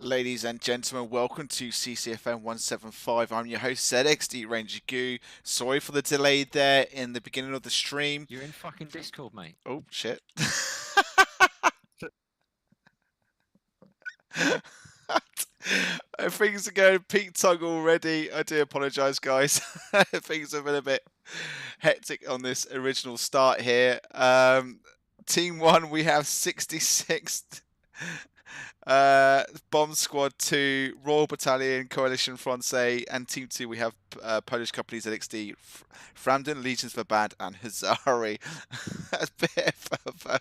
Ladies and gentlemen, welcome to CCFN 175. I'm your host, ZXD Ranger Goo. Sorry for the delay there in the beginning of the stream. You're in fucking Discord, mate. Oh, shit. Things are going peak tug already. I do apologise, guys. Things have been a bit hectic on this original start here. Team 1, we have 66th. Bomb Squad 2, Royal Battalion, Coalition Francais, and Team 2 we have Polish companies ZXD, Framden, Legions Verband, and Hazari. That's a bit of a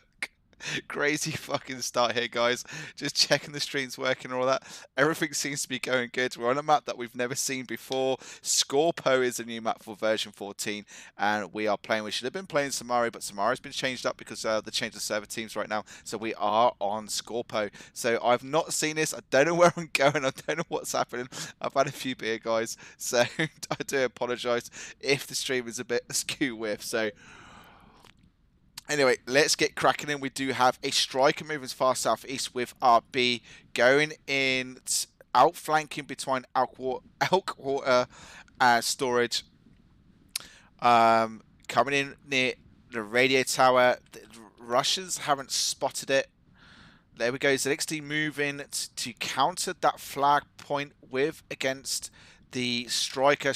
crazy fucking start here, guys. Just checking the stream's working and all that. Everything seems to be going good. We're on a map that we've never seen before. SKorpo is a new map for version 14, and we are playing. We should have been playing Samari, but Samari's been changed up because they changed the server teams right now. So we are on SKorpo. So I've not seen this. I don't know where I'm going. I don't know what's happening. I've had a few beer, guys. So I do apologise if the stream is a bit askew with. So anyway, let's get cracking in. We do have a striker moving far southeast with RB going in, outflanking between Elkwater storage. Coming in near the radio tower. The Russians haven't spotted it. There we go. ZXD moving to counter that flag point with against the striker.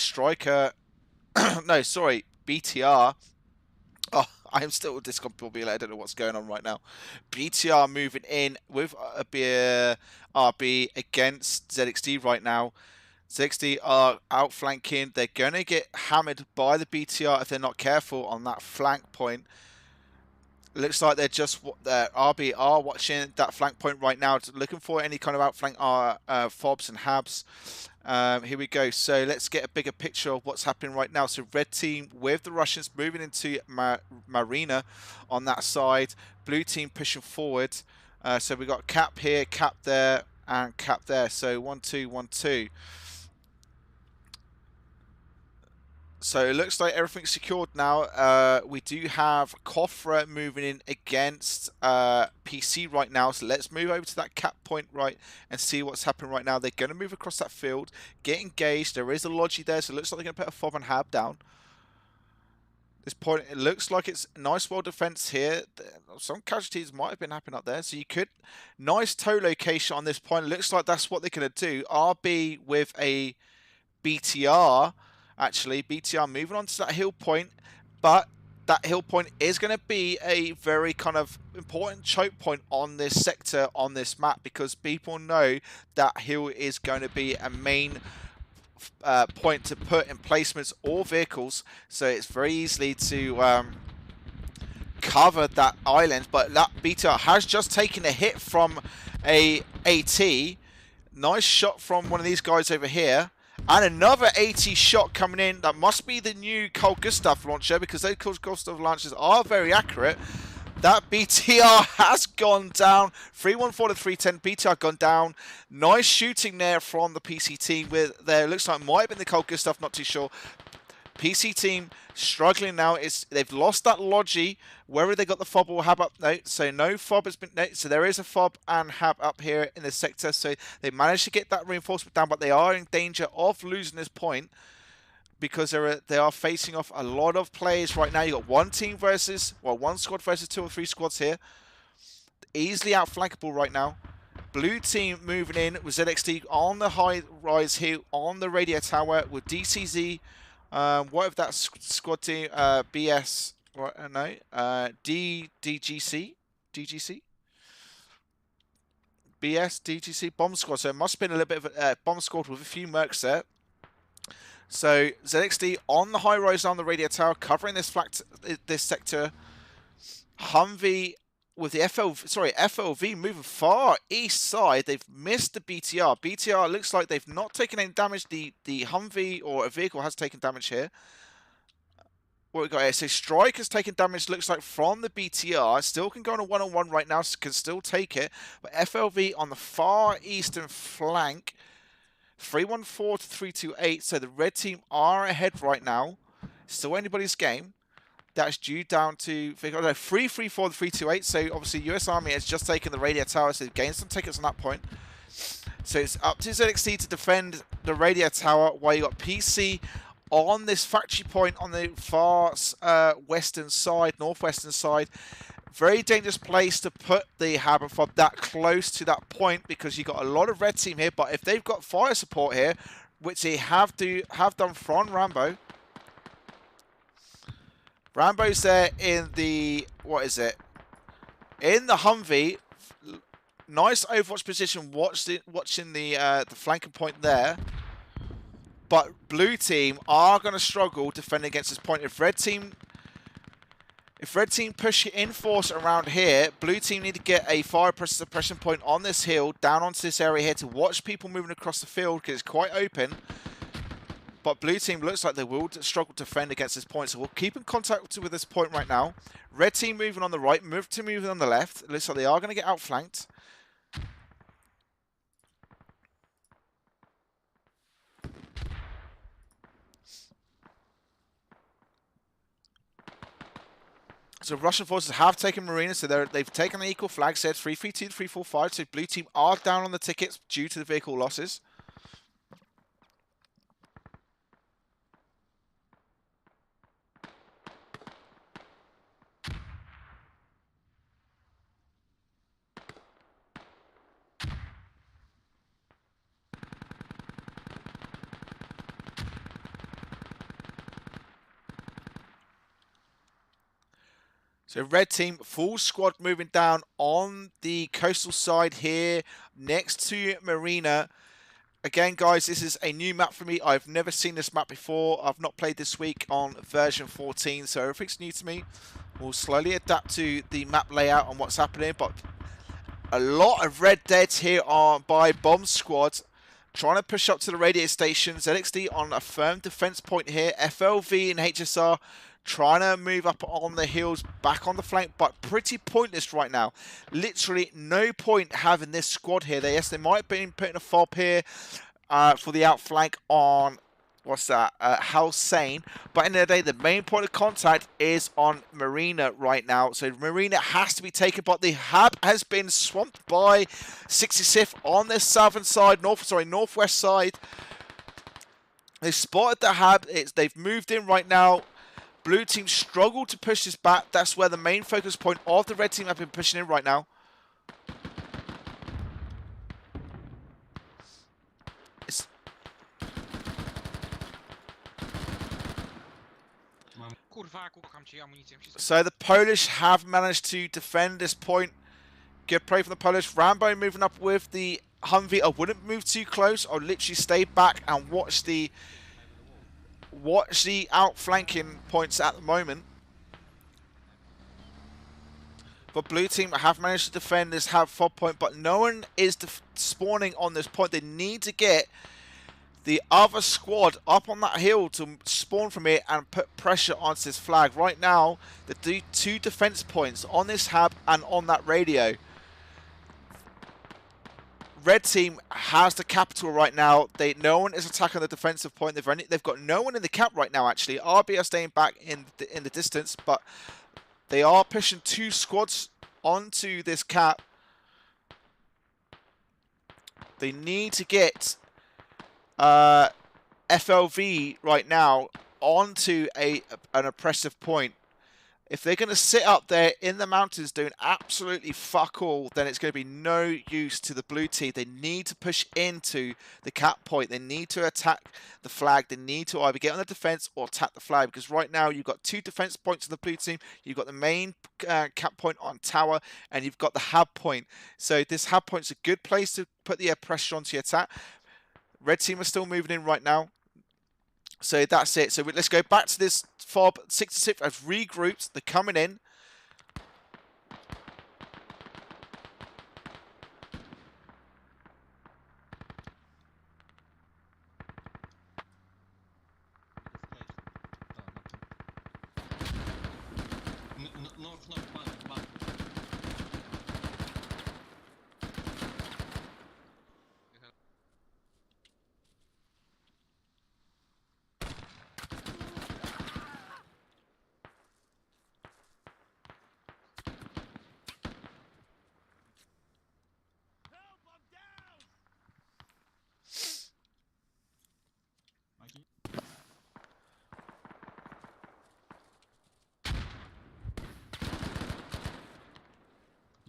No, sorry, BTR. Oh, I am still discombobulated. I don't know what's going on right now. BTR moving in with a RB against ZXD right now. ZXD are outflanking. They're going to get hammered by the BTR if they're not careful on that flank point. Looks like they're just RB are watching that flank point right now, looking for any kind of outflank fobs and habs. Here we go. So let's get a bigger picture of what's happening right now. So red team with the Russians moving into Marina on that side. Blue team pushing forward. So we got cap here, cap there, and cap there. So 1-2, 1-2. So it looks like everything's secured now. We do have Kofra moving in against PC right now. So let's move over to that cap point right and see what's happening right now. They're going to move across that field, get engaged. There is a Logi there, so it looks like they're going to put a fob and hab down. This point, it looks like it's a nice well defense here. Some casualties might have been happening up there. So you could, nice tow location on this point. It looks like that's what they're going to do. RB with a BTR. Actually, BTR moving on to that hill point, but that hill point is going to be a very kind of important choke point on this sector, on this map, because people know that hill is going to be a main point to put in placements or vehicles, so it's very easily to cover that island. But that BTR has just taken a hit from a AT. Nice shot from one of these guys over here. And another AT shot coming in. That must be the new Carl Gustav launcher, because those Carl Gustav launchers are very accurate. That BTR has gone down. 314 to 310. BTR gone down. Nice shooting there from the PC team. There looks like it might have been the Carl Gustav, not too sure. PC team struggling now. They've lost that Logi. Whether they got the fob or hab up, no. So no fob has been. No, so there is a fob and hab up here in the sector. So they managed to get that reinforcement down, but they are in danger of losing this point because they are facing off a lot of players right now. You got one team versus, well, one squad versus 2 or 3 squads here. Easily outflankable right now. Blue team moving in with ZXD on the high rise here on the radio tower with DCZ. What if that squad team, BS, what, no, DGC, BS, DGC, bomb squad. So it must have been a little bit of a bomb squad with a few mercs there. So ZXD on the high rise on the radio tower, covering this this sector. Humvee with the FLV moving far east side. They've missed the BTR. BTR looks like they've not taken any damage. The Humvee or a vehicle has taken damage here. What we got here? So Strike has taken damage, looks like, from the BTR. Still can go on a one-on-one right now, so can still take it. But FLV on the far eastern flank. 314 to 328. So the red team are ahead right now. Still anybody's game. That's due down to 334 to 328. So obviously US Army has just taken the radio tower, so they've gained some tickets on that point. So it's up to ZXT to defend the radio tower while you got PC on this factory point on the far western side, northwestern side. Very dangerous place to put the Hab and Fob that close to that point because you got a lot of red team here. But if they've got fire support here, which they have done from Rambo. Rambo's there in the, what is it? In the Humvee. Nice Overwatch position, watching the flanking point there. But blue team are going to struggle defending against this point. If red team push in force around here, blue team need to get a fire suppression point on this hill, down onto this area here to watch people moving across the field because it's quite open. But blue team looks like they will struggle to defend against this point. So we'll keep in contact with this point right now. Red team moving on the right, moving on the left. It looks like they are going to get outflanked. So Russian forces have taken Marina, so they've taken an equal flag set, 3-3-2, 3-4-5. So blue team are down on the tickets due to the vehicle losses. So red team, full squad moving down on the coastal side here next to Marina. Again, guys, this is a new map for me. I've never seen this map before. I've not played this week on version 14, so everything's new to me. We'll slowly adapt to the map layout and what's happening, but a lot of red deads here are by bomb squads. Trying to push up to the radio station. ZXD on a firm defense point here. FLV and HSR trying to move up on the hills, back on the flank, but pretty pointless right now. Literally no point having this squad here. Yes, they might have been putting a fob here for the outflank on, what's that, Halsane. But in the day, the main point of contact is on Marina right now. So Marina has to be taken, but the Hab has been swamped by CCFN on the southern side, northwest side. They spotted the Hab. They've moved in right now. Blue team struggled to push this back. That's where the main focus point of the red team have been pushing in right now. So the Polish have managed to defend this point. Good play from the Polish. Rambo moving up with the Humvee. I wouldn't move too close. I'll literally stay back and watch the outflanking points at the moment. But blue team have managed to defend this fob point, but no one is spawning on this point. They need to get the other squad up on that hill to spawn from it and put pressure onto this flag. Right now, the two defense points on this hab and on that radio. Red team has the capital right now. No one is attacking the defensive point. They've got no one in the cap right now. Actually, RB are staying back in the distance, but they are pushing two squads onto this cap. They need to get FLV right now onto an oppressive point. If they're going to sit up there in the mountains doing absolutely fuck all, then it's going to be no use to the blue team. They need to push into the cap point. They need to attack the flag. They need to either get on the defense or attack the flag, because right now you've got two defense points on the blue team. You've got the main cap point on tower, and you've got the hub point. So this hub point's a good place to put the pressure onto your attack. Red team are still moving in right now. So that's it. So let's go back to this fob. 66 have regrouped. They're coming in.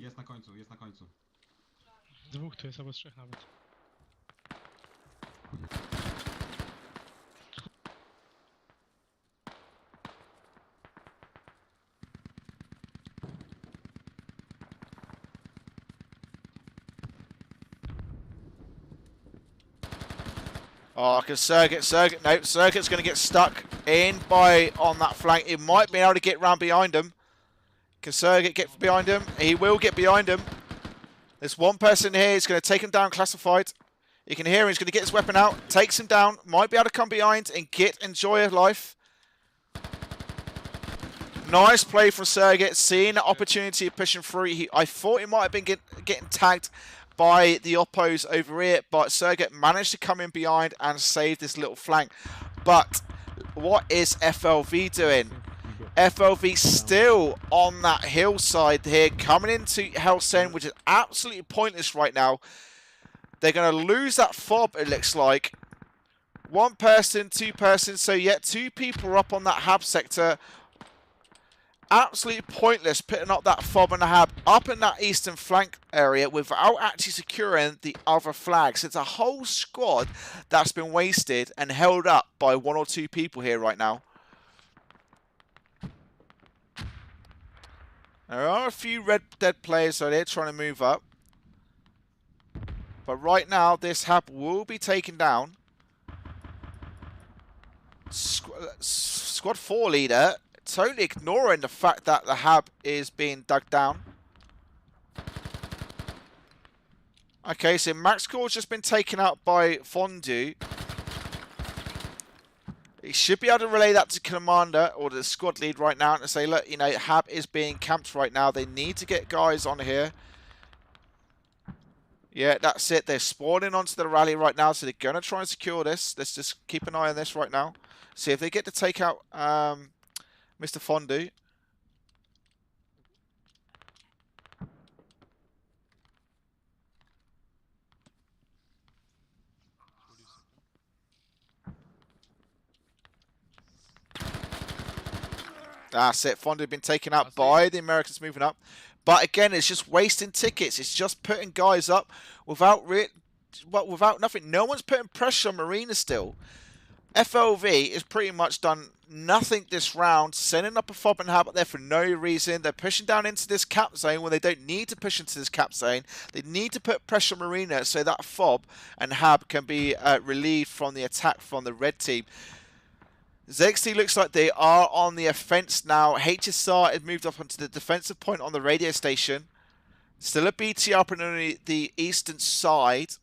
Jest na końcu, jest na końcu. Dwóch tu jest, albo trzech nawet. Oh, can Circuit, no, Circuit's going to get stuck in on that flank. He might be able to get round behind him. Can Circuit get behind him? He will get behind him. There's one person here. He's going to take him down, classified. You can hear him. He's going to get his weapon out. Takes him down. Might be able to come behind and enjoy life. Nice play from Circuit. Seeing the opportunity of pushing through. I thought he might have been getting tagged by the oppos over here, but Circuit managed to come in behind and save this little flank. But what is FLV doing? FLV still on that hillside here, coming into Helsend, which is absolutely pointless right now. They're going to lose that fob, it looks like. One person, two persons, so yet two people are up on that hab sector. Absolutely pointless putting up that fob and a hab up in that eastern flank area without actually securing the other flags. It's a whole squad that's been wasted and held up by one or two people here right now. There are a few Red Dead players, so they're trying to move up. But right now, this hab will be taken down. Squad 4 leader totally ignoring the fact that the hab is being dug down. Okay, so Max Core's just been taken out by Fondue. He should be able to relay that to Commander or the squad lead right now and say, look, you know, hab is being camped right now. They need to get guys on here. Yeah, that's it. They're spawning onto the rally right now, so they're going to try and secure this. Let's just keep an eye on this right now. See if they get to take out Mr. Fondue. That's it. Fondue been taken out by the Americans moving up. But again, it's just wasting tickets. It's just putting guys up without nothing. No one's putting pressure on Marina still. FLV is pretty much done nothing this round, sending up a fob and hab up there for no reason. They're pushing down into this cap zone when they don't need to push into this cap zone. They need to put pressure on Marina so that fob and hab can be relieved from the attack from the red team. ZXT looks like they are on the offense now. HSR has moved up onto the defensive point on the radio station. Still a BT up on the eastern side.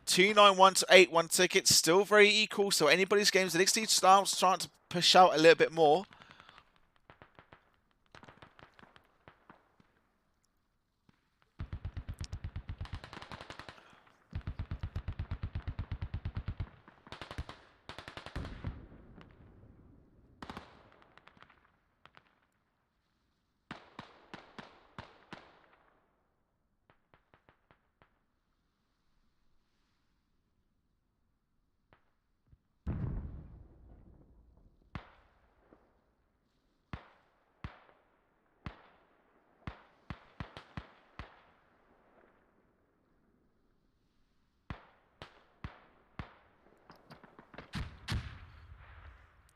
291 to 81 tickets, still very equal. So anybody's games, ZXT starts trying to push out a little bit more.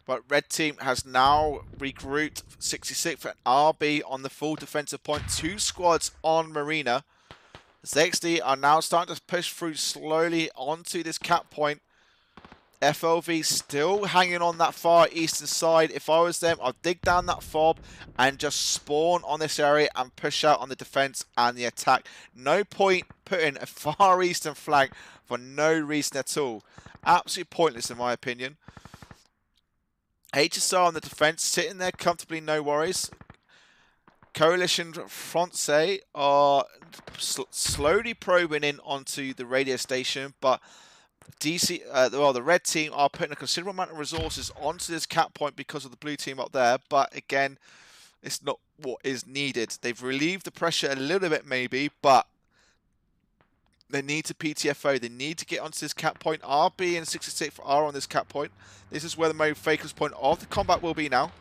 But red team has now regrouped 66th and RB on the full defensive point. Two squads on Marina. ZXD are now starting to push through slowly onto this cap point. FLV still hanging on that far eastern side. If I was them, I'd dig down that fob and just spawn on this area and push out on the defense and the attack. No point putting a far eastern flank for no reason at all. Absolutely pointless in my opinion. HSR on the defense, sitting there comfortably, no worries. Coalition Francais are slowly probing in onto the radio station, but the red team are putting a considerable amount of resources onto this cap point because of the blue team up there. But again, it's not what is needed. They've relieved the pressure a little bit maybe, but they need to PTFO. They need to get onto this cap point. RB and 66 are on this cap point. This is where the main focus point of the combat will be now.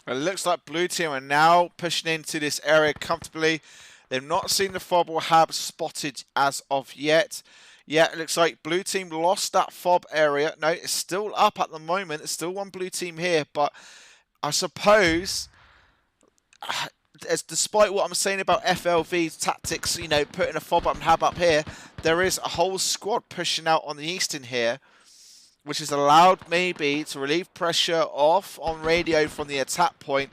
It looks like blue team are now pushing into this area comfortably. They've not seen the fob or hab spotted as of yet. Yeah, it looks like blue team lost that fob area. No, it's still up at the moment. There's still one blue team here, but I suppose, as despite what I'm saying about FLV's tactics, you know, putting a fob up and hab up here, there is a whole squad pushing out on the eastern here, which has allowed maybe to relieve pressure off on radio from the attack point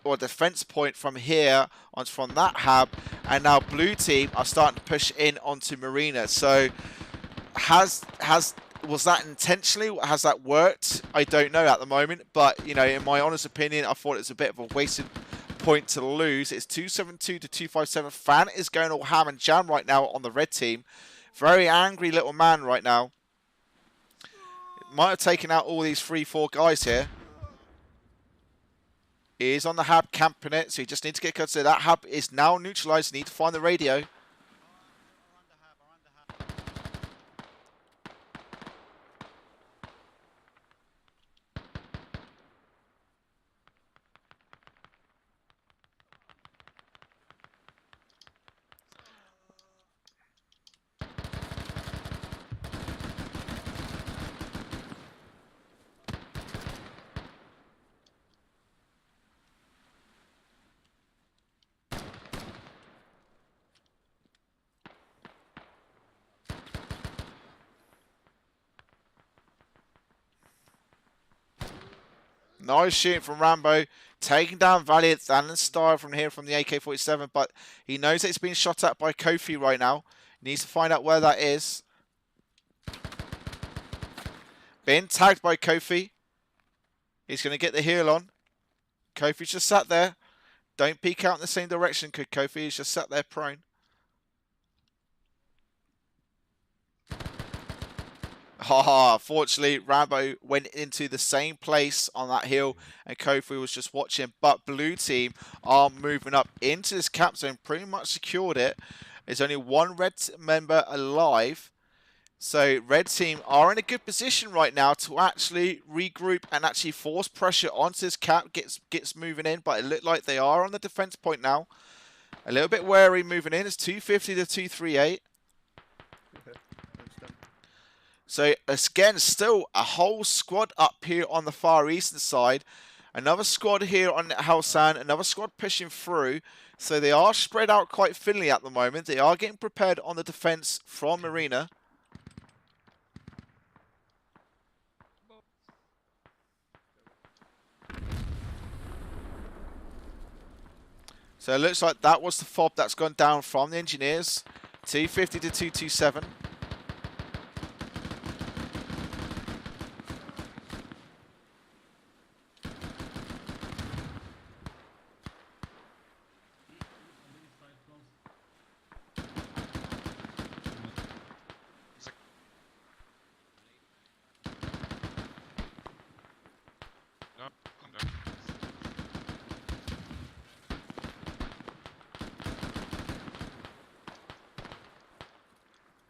or defense point from here on from that hab, and now blue team are starting to push in onto Marina. So was that intentionally? Has that worked? I don't know at the moment, but you know, in my honest opinion, I thought it was a bit of a wasted point to lose. It's 272 to 257. Fan is going all ham and jam right now on the red team. Very angry little man right now. Might have taken out all these 3-4 guys here. He is on the hab camping it, so you just need to get closer. That hab is now neutralized. You need to find the radio. Nice shooting from Rambo, taking down Valiant and Star from here from the AK-47, but he knows that it's being shot at by Kofi right now. He needs to find out where that is. Being tagged by Kofi. He's going to get the heal on. Kofi's just sat there. Don't peek out in the same direction, Kofi. He's just sat there prone. Fortunately, Rambo went into the same place on that hill and Kofi was just watching. But blue team are moving up into this cap zone, pretty much secured it. There's only one red member alive. So red team are in a good position right now to actually regroup and actually force pressure onto this cap, gets moving in. But it looked like they are on the defense point now. A little bit wary moving in. It's 250 to 238. So again, still a whole squad up here on the far eastern side. Another squad here on Halsan, another squad pushing through. So they are spread out quite thinly at the moment. They are getting prepared on the defense from Marina. So it looks like that was the fob that's gone down from the engineers. 250 to 227.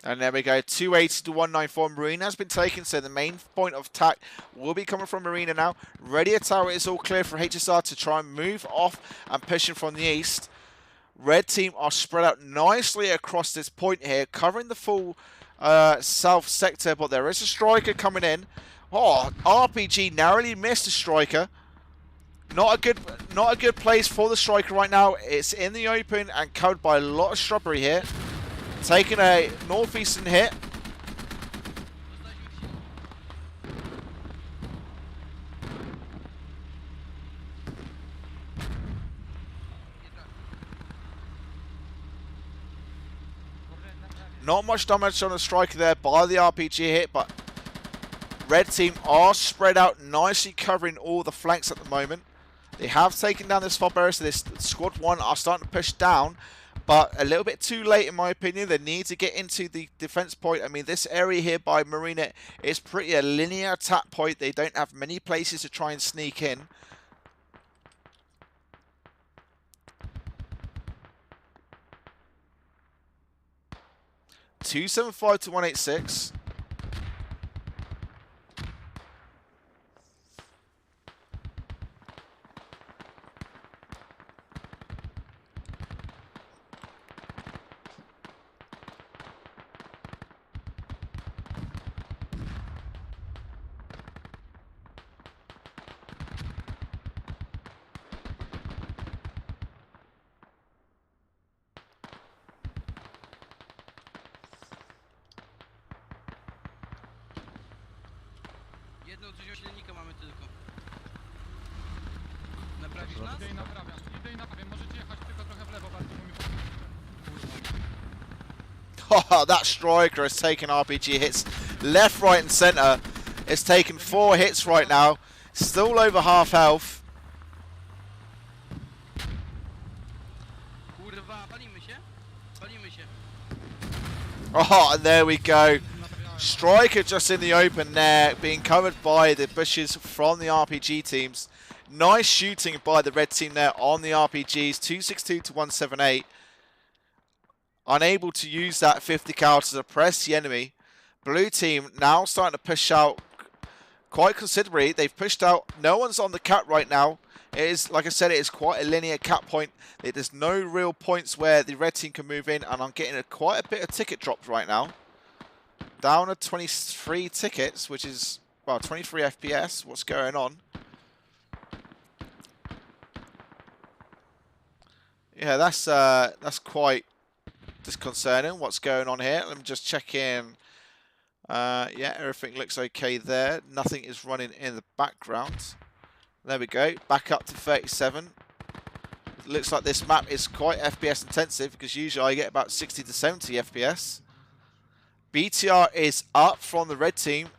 And there we go, 280 to 194. Marina has been taken, so the main point of attack will be coming from Marina now. Radio tower is all clear for HSR to try and move off and pushing from the east. Red team are spread out nicely across this point here, covering the full south sector, but there is a striker coming in. Oh, RPG narrowly missed a striker. Not a good place for the striker right now. It's in the open and covered by a lot of shrubbery here. Taking a northeastern hit. Not much damage on the striker there by the RPG hit, but red team are spread out nicely, covering all the flanks at the moment. They have taken down this fob area, so this squad 1 are starting to push down. But a little bit too late, in my opinion. They need to get into the defense point. I mean, this area here by Marina is pretty a linear attack point. They don't have many places to try and sneak in. .275 to 186. Jedną coś silnika mamy tylko. Naprawisz nas? Idę i naprawiam, możecie jechać tylko trochę w lewo bardziej, bo mi... Oh, that striker has taken RPG hits left, right, and centre. It's taken 4 hits right now. Still over half health. Kurwa, palimy się? Palimy się. Oh, and there we go. Striker just in the open there, being covered by the bushes from the RPG teams. Nice shooting by the red team there on the RPGs. 262 to 178. Unable to use that 50 cal to suppress the enemy. Blue team now starting to push out quite considerably. They've pushed out. No one's on the cap right now. It is, like I said, it is quite a linear cap point. There's no real points where the red team can move in, and I'm getting quite a bit of ticket drops right now. Down to 23 tickets, which is, well, 23 FPS. What's going on? Yeah, that's quite disconcerting. What's going on here? Let me just check in. Yeah, everything looks okay there. Nothing is running in the background. There we go. Back up to 37. It looks like this map is quite FPS intensive because usually I get about 60 to 70 FPS. BTR is up from the red team,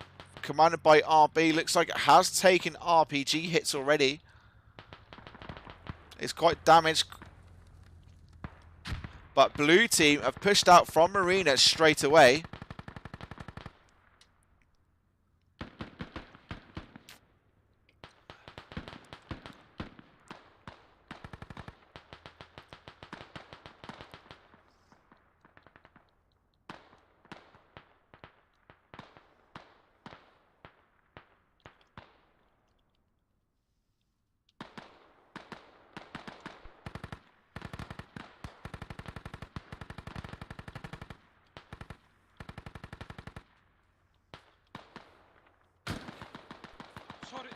commanded by RB. Looks like it has taken RPG hits already. It's quite damaged. But blue team have pushed out from Marina straight away.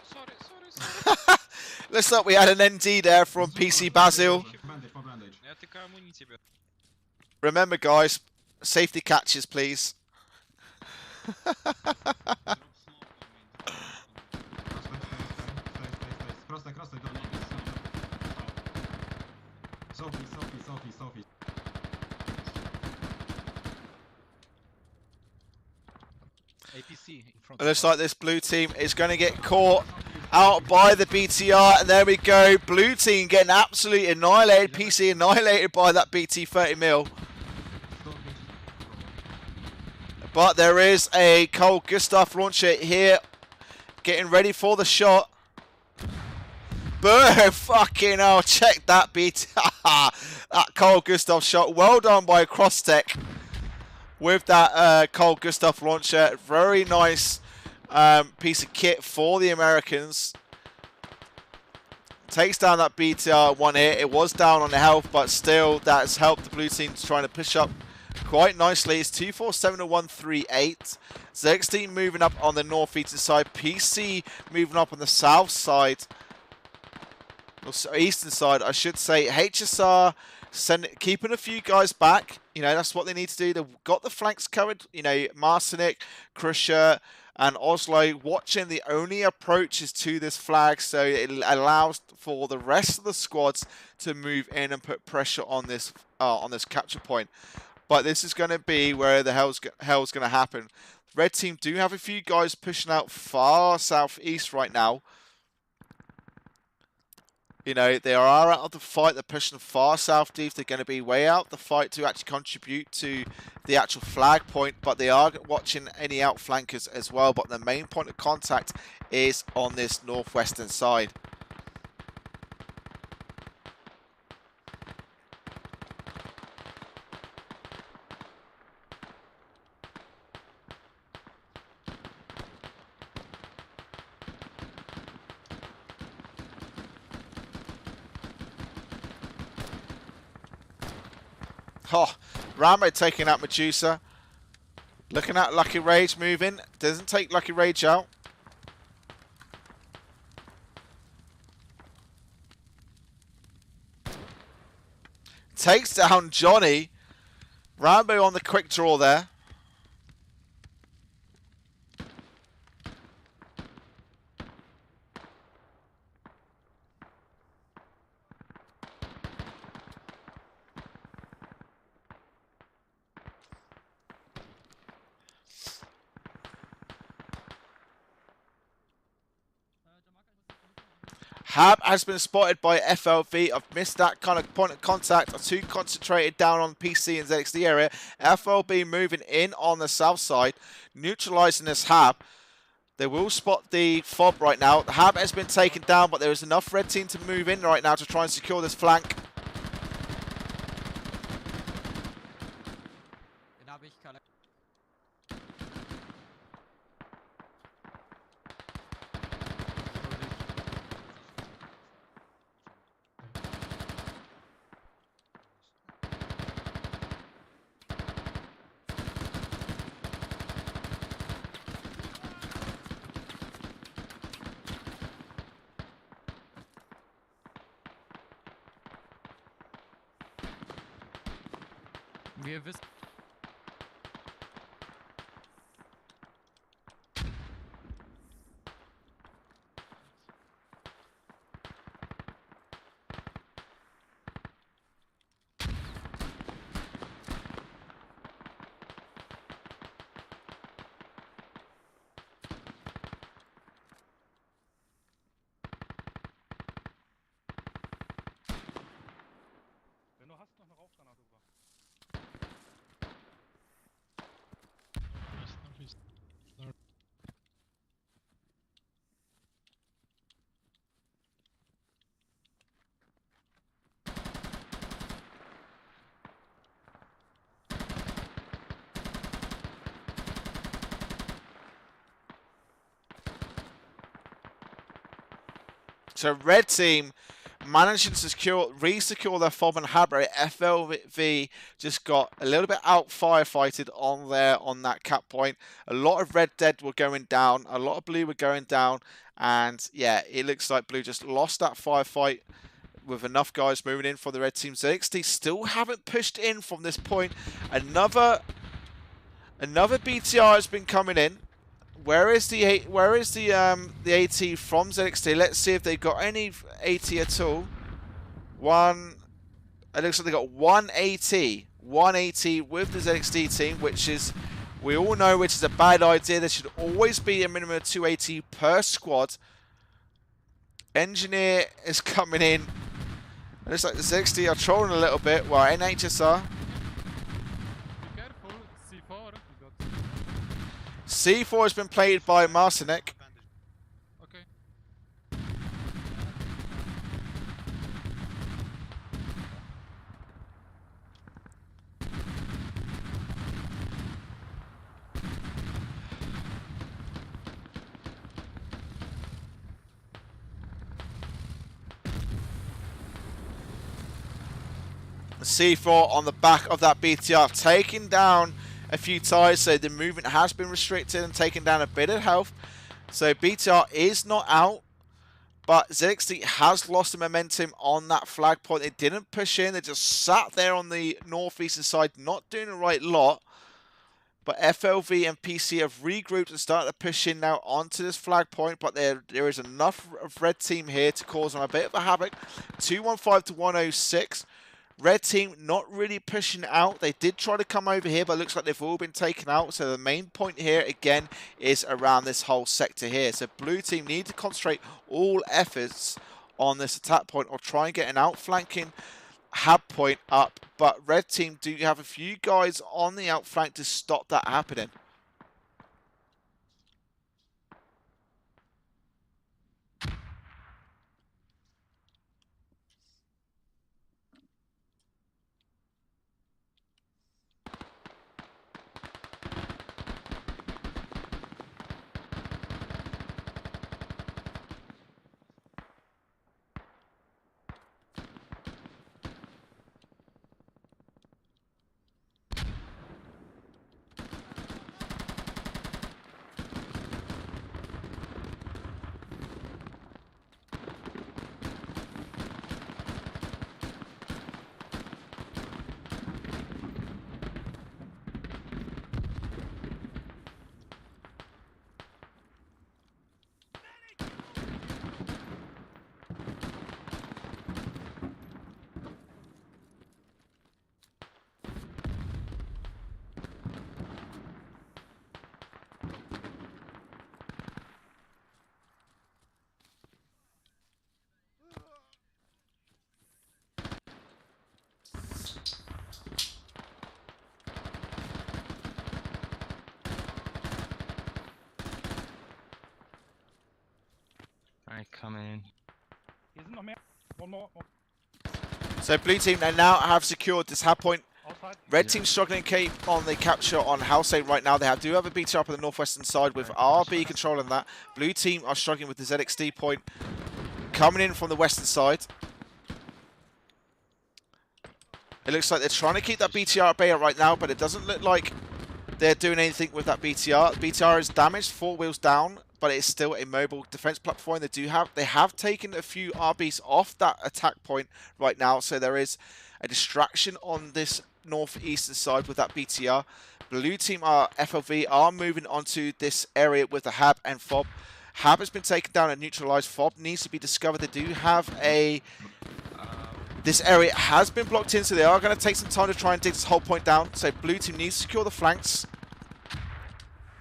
Sorry. Looks like we had an ND there from PC Basil. Ja tylko amunicję biorę. Remember, guys, safety catches, please. Sophie. APC in front. It looks like this blue team is going to get caught out by the BTR, and there we go. Blue team getting absolutely annihilated. PC annihilated by that BT 30 mil. But there is a Carl Gustav launcher here, getting ready for the shot. Boom! Fucking hell! Check that BT. That Carl Gustav shot. Well done by Crosstech with that Carl Gustav launcher. Very nice piece of kit for the Americans. Takes down that BTR one hit. It was down on the health, but still that's helped the blue team trying to push up quite nicely. It's 247 to 138. Zex team moving up on the northeastern side. PC moving up on the south side. Or eastern side, I should say. HSR keeping a few guys back. You know, that's what they need to do. They've got the flanks covered. You know, Marcinik, Krusher, and Oslo watching the only approaches to this flag, so it allows for the rest of the squads to move in and put pressure on this capture point. But this is going to be where the hell's going to happen. Red team do have a few guys pushing out far southeast right now. You know, they are out of the fight. They're pushing far southeast. They're going to be way out the fight to actually contribute to the actual flag point. But they are watching any outflankers as well. But the main point of contact is on this northwestern side. Oh, Rambo taking out Medusa. Looking at Lucky Rage moving. Doesn't take Lucky Rage out. Takes down Johnny. Rambo on the quick draw there. Hab has been spotted by FLV. I've missed that kind of point of contact. I'm too concentrated down on PC and ZXD area. FLB moving in on the south side, neutralizing this Hab. They will spot the fob right now. The Hab has been taken down, but there is enough red team to move in right now to try and secure this flank. Wir wissen. Wenn du hast, noch eine Rauchgranate rüber. So red team managing to re-secure their fob and Hab. FLV just got a little bit out firefighted on that cap point. A lot of red dead were going down. A lot of blue were going down. And yeah, it looks like blue just lost that firefight with enough guys moving in for the red team. ZXD still haven't pushed in from this point. Another BTR has been coming in. Where is the AT from ZXD? Let's see if they've got any AT at all. One. It looks like they got one AT with the ZXD team, which is, we all know, which is a bad idea. There should always be a minimum of 2 AT per squad. Engineer is coming in. It looks like the ZXD are trolling a little bit. Well, NHSR. Be careful, C4. C4 has been played by Marcinek. Okay. C4 on the back of that BTR, taking down a few tires, so the movement has been restricted and taking down a bit of health. So BTR is not out, but ZXD has lost the momentum on that flag point. They didn't push in, they just sat there on the northeastern side, not doing the right lot. But FLV and PC have regrouped and started to push in now onto this flag point, but there is enough of red team here to cause them a bit of a havoc. 215 to 106. Red team not really pushing out. They did try to come over here, but it looks like they've all been taken out. So the main point here, again, is around this whole sector here. So blue team need to concentrate all efforts on this attack point or try and get an outflanking Hab point up. But red team do have a few guys on the outflank to stop that happening. I come in. He's not me. One more. So blue team, they now have secured this hab point. Outside. Red Yeah. team struggling keep on the capture on House 8 right now. They do have a BT up on the northwestern side with RB controlling that. Blue team are struggling with the ZXD point coming in from the western side. It looks like they're trying to keep that BTR at bay right now, but it doesn't look like they're doing anything with that BTR. The BTR is damaged, 4 wheels down, but it's still a mobile defense platform. They have taken a few RBs off that attack point right now, so there is a distraction on this northeastern side with that BTR. Blue team FLV are moving onto this area with the HAB and FOB. HAB has been taken down and neutralized. FOB needs to be discovered. They do have a... This area has been blocked in, so they are going to take some time to try and dig this whole point down. So blue team needs to secure the flanks.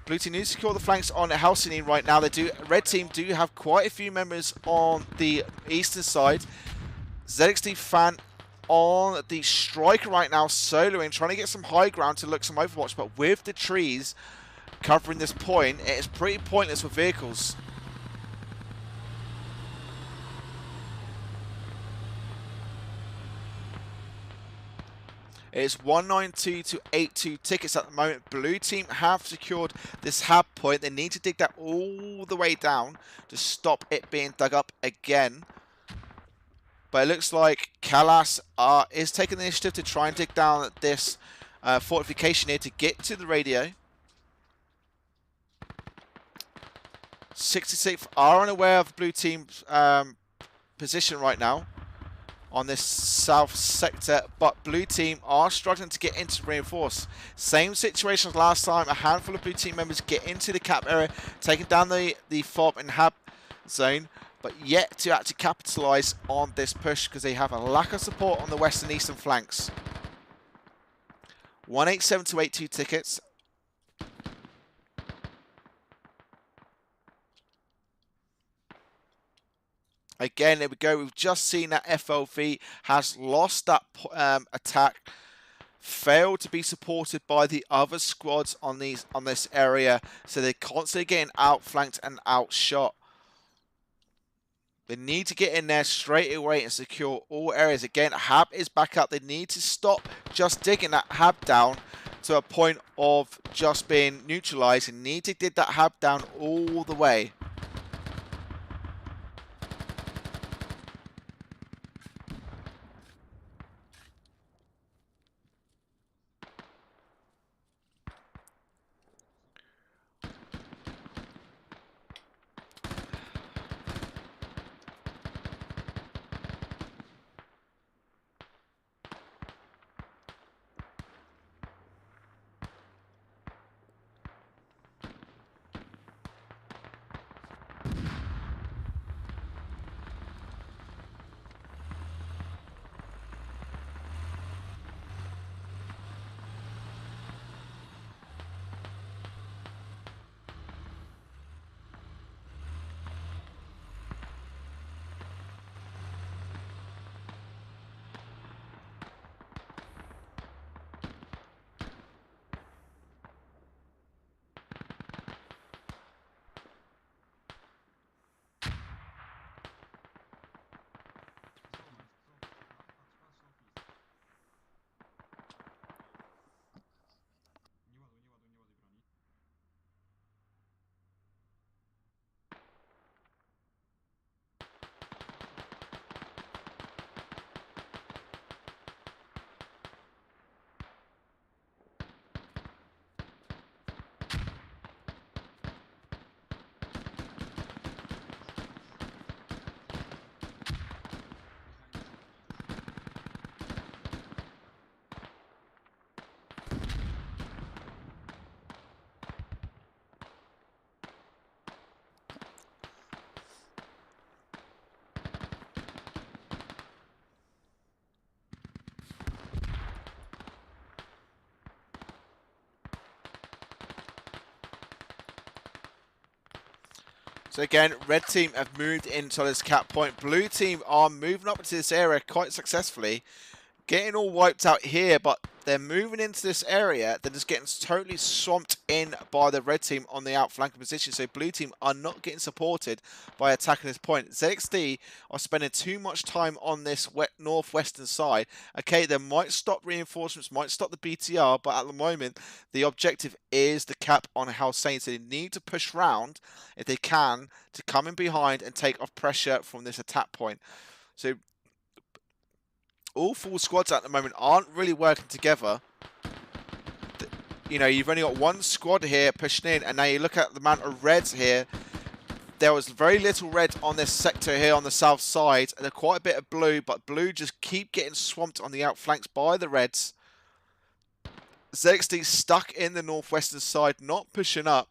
Blue team needs to secure the flanks on Helsinki right now. Red team do have quite a few members on the eastern side. ZXD fan on the striker right now, soloing, trying to get some high ground to look some overwatch, but with the trees covering this point, it is pretty pointless for vehicles. It's 192 to 82 tickets at the moment. Blue team have secured this hab point. They need to dig that all the way down to stop it being dug up again. But it looks like Kalas is taking the initiative to try and dig down this fortification here to get to the radio. 66 are unaware of the blue team's position right now on this south sector, but blue team are struggling to get into reinforce. Same situation as last time. A handful of blue team members get into the cap area, taking down the FOB and HAB zone, but yet to actually capitalize on this push because they have a lack of support on the west and eastern flanks. 187 to 82 tickets. Again, there we go. We've just seen that FLV has lost that attack, failed to be supported by the other squads on this area, so they're constantly getting outflanked and outshot. They need to get in there straight away and secure all areas. Again, HAB is back up. They need to stop just digging that HAB down to a point of just being neutralized. They need to dig that HAB down all the way. So again, red team have moved into this cap point. Blue team are moving up into this area quite successfully, getting all wiped out here, but they're moving into this area. They're just getting totally swamped in by the red team on the outflanking position. So blue team are not getting supported by attacking this point. ZXD are spending too much time on this northwestern side. Okay, they might stop reinforcements, might stop the BTR, but at the moment, the objective is the cap on Helsane. So they need to push round, if they can, to come in behind and take off pressure from this attack point. So all four squads at the moment aren't really working together. You know, you've only got one squad here pushing in, and now you look at the amount of reds here. There was very little red on this sector here on the south side, and quite a bit of blue, but blue just keep getting swamped on the outflanks by the reds. ZXD stuck in the northwestern side, not pushing up.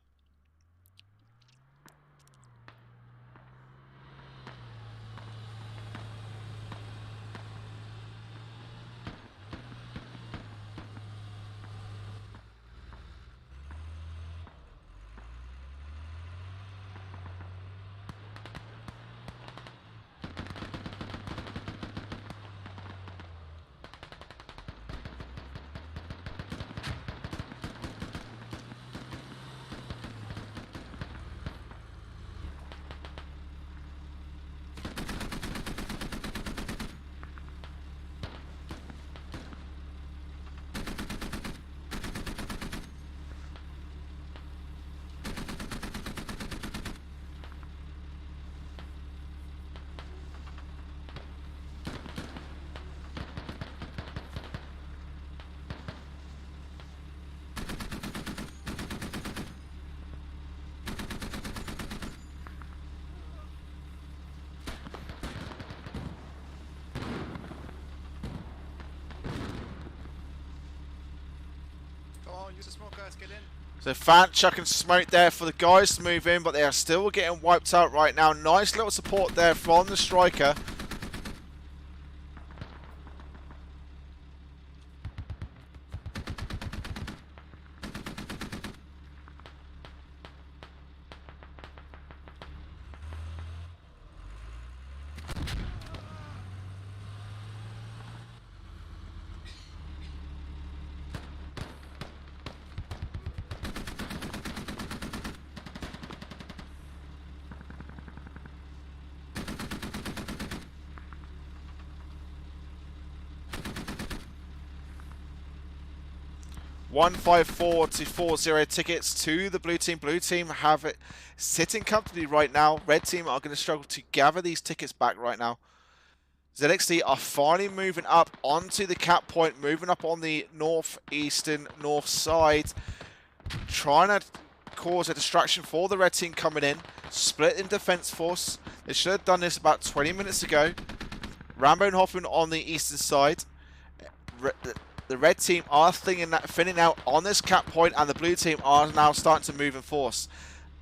Use the smoke, guys, get in. So Fant chucking smoke there for the guys to move in, but they are still getting wiped out right now. Nice little support there from the striker. $154 to 40 tickets to the blue team. Blue team have it sitting comfortably right now. Red team are going to struggle to gather these tickets back right now. ZXD are finally moving up onto the cap point, moving up on the northeastern north side, trying to cause a distraction for the red team coming in. Split in defense force. They should have done this about 20 minutes ago. Rambo and Hoffman on the eastern side. The red team are thinning out on this cap point, and the blue team are now starting to move in force.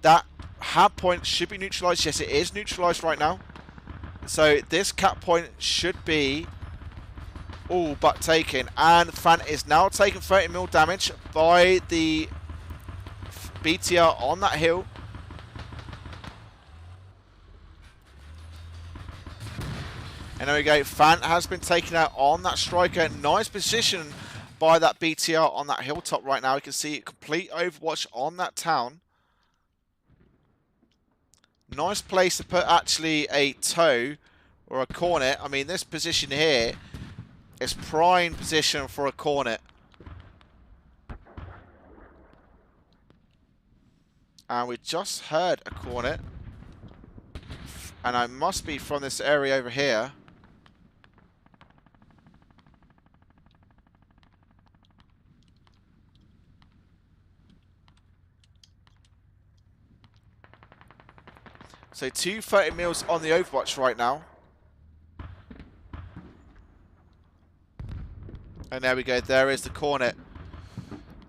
That hab point should be neutralized. Yes, it is neutralized right now. So this cap point should be all but taken. And Fan is now taking 30 mil damage by the BTR on that hill. And there we go. Fant has been taken out on that striker. Nice position by that BTR on that hilltop right now. You can see complete overwatch on that town. Nice place to put actually a tow or a cornet. I mean, this position here is prime position for a cornet. And we just heard a cornet. And I must be from this area over here. So 230 mils on the Overwatch right now. And there we go. There is the cornet.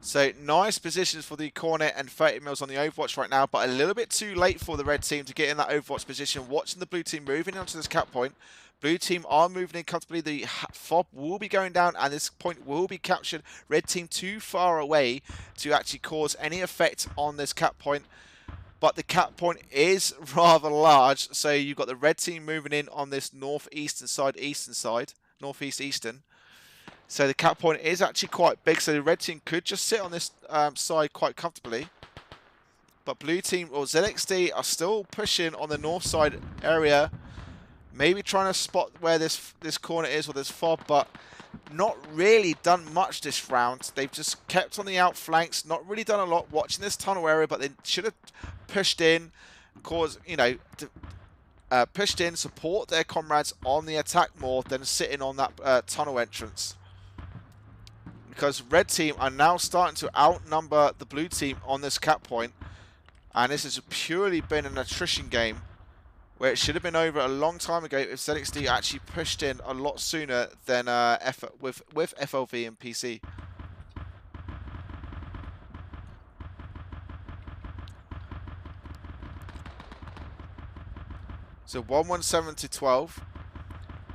So nice positions for the cornet and 30 mils on the Overwatch right now, but a little bit too late for the red team to get in that Overwatch position. Watching the blue team moving onto this cap point. Blue team are moving in comfortably. The fob will be going down and this point will be captured. Red team too far away to actually cause any effect on this cap point. But the cap point is rather large, so you've got the red team moving in on this northeastern side, northeast eastern. So the cap point is actually quite big, so the red team could just sit on this side quite comfortably. But blue team or ZXD are still pushing on the north side area. Maybe trying to spot where this corner is or this fob, but not really done much this round. They've just kept on the outflanks, not really done a lot watching this tunnel area, but they should have pushed in, pushed in, support their comrades on the attack more than sitting on that tunnel entrance. Because red team are now starting to outnumber the blue team on this cap point, and this has purely been an attrition game where it should have been over a long time ago if ZXD actually pushed in a lot sooner than with FLV and PC. So 117 to 12.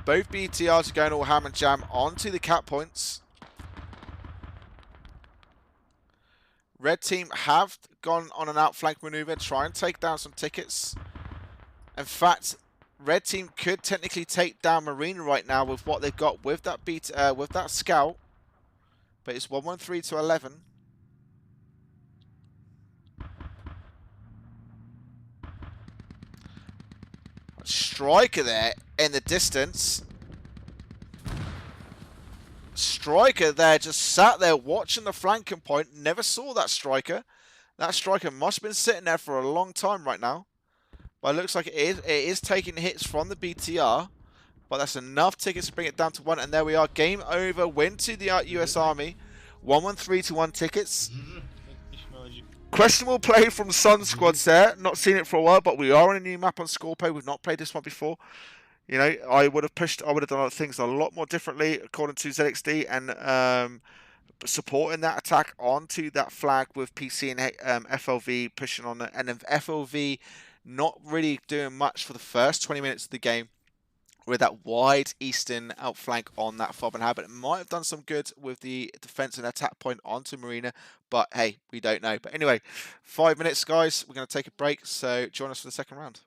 Both BTRs are going all ham and jam onto the cap points. Red team have gone on an outflank maneuver, try and take down some tickets. In fact, red team could technically take down Marina right now with what they've got with that scout, but it's 113 to 11. Striker there in the distance. Striker there just sat there watching the flanking point. Never saw that striker. That striker must have been sitting there for a long time right now. But it looks like it is taking hits from the BTR. But that's enough tickets to bring it down to 1. And there we are. Game over. Win to the US Army. 113 to 1 tickets. Questionable play from Sun Squads there. Not seen it for a while, but we are on a new map on SKorpo. We've not played this one before. You know, I would have done things a lot more differently according to ZXD, and supporting that attack onto that flag with PC and FLV pushing on it, and then FLV not really doing much for the first 20 minutes of the game with that wide eastern outflank on that fob and habit. It might have done some good with the defense and attack point onto Marina, but hey, we don't know. But anyway, 5 minutes, guys. We're going to take a break, so join us for the second round.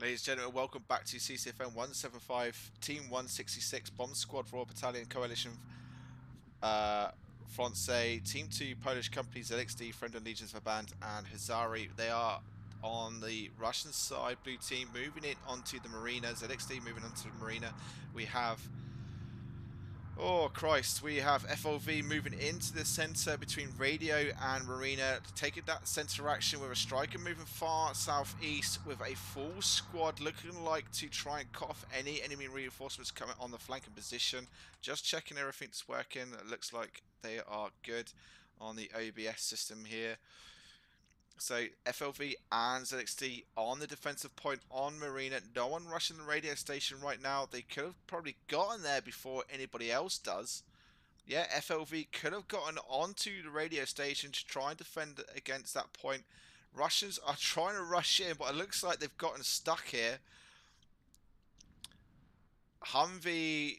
Ladies and gentlemen, welcome back to CCFN 175, Team 166, Bomb Squad, Royal Battalion, Coalition, Francais, Team 2, Polish companies, LXD, Friend and Legions Verband, and Hazari. They are on the Russian side, blue team, moving in onto the marina. ZXD moving onto the marina. We have... Oh, Christ. We have FOV moving into the centre between radio and marina, taking that centre action with a striker moving far southeast with a full squad looking like to try and cut off any enemy reinforcements coming on the flanking position. Just checking everything's working. It looks like they are good on the OBS system here. So FLV and ZXD on the defensive point on marina. No one rushing the radio station right now. They could have probably gotten there before anybody else does. Yeah, FLV could have gotten onto the radio station to try and defend against that point. Russians are trying to rush in, but it looks like they've gotten stuck here. Humvee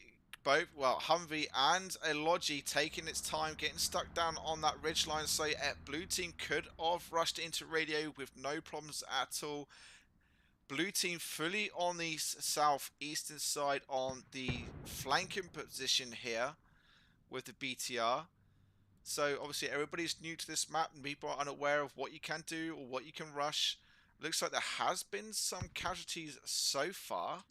and a Logi taking its time, getting stuck down on that ridgeline. So blue team could have rushed into radio with no problems at all. Blue team fully on the southeastern side on the flanking position here with the BTR. So obviously everybody's new to this map and people are unaware of what you can do or what you can rush. Looks like there has been some casualties so far.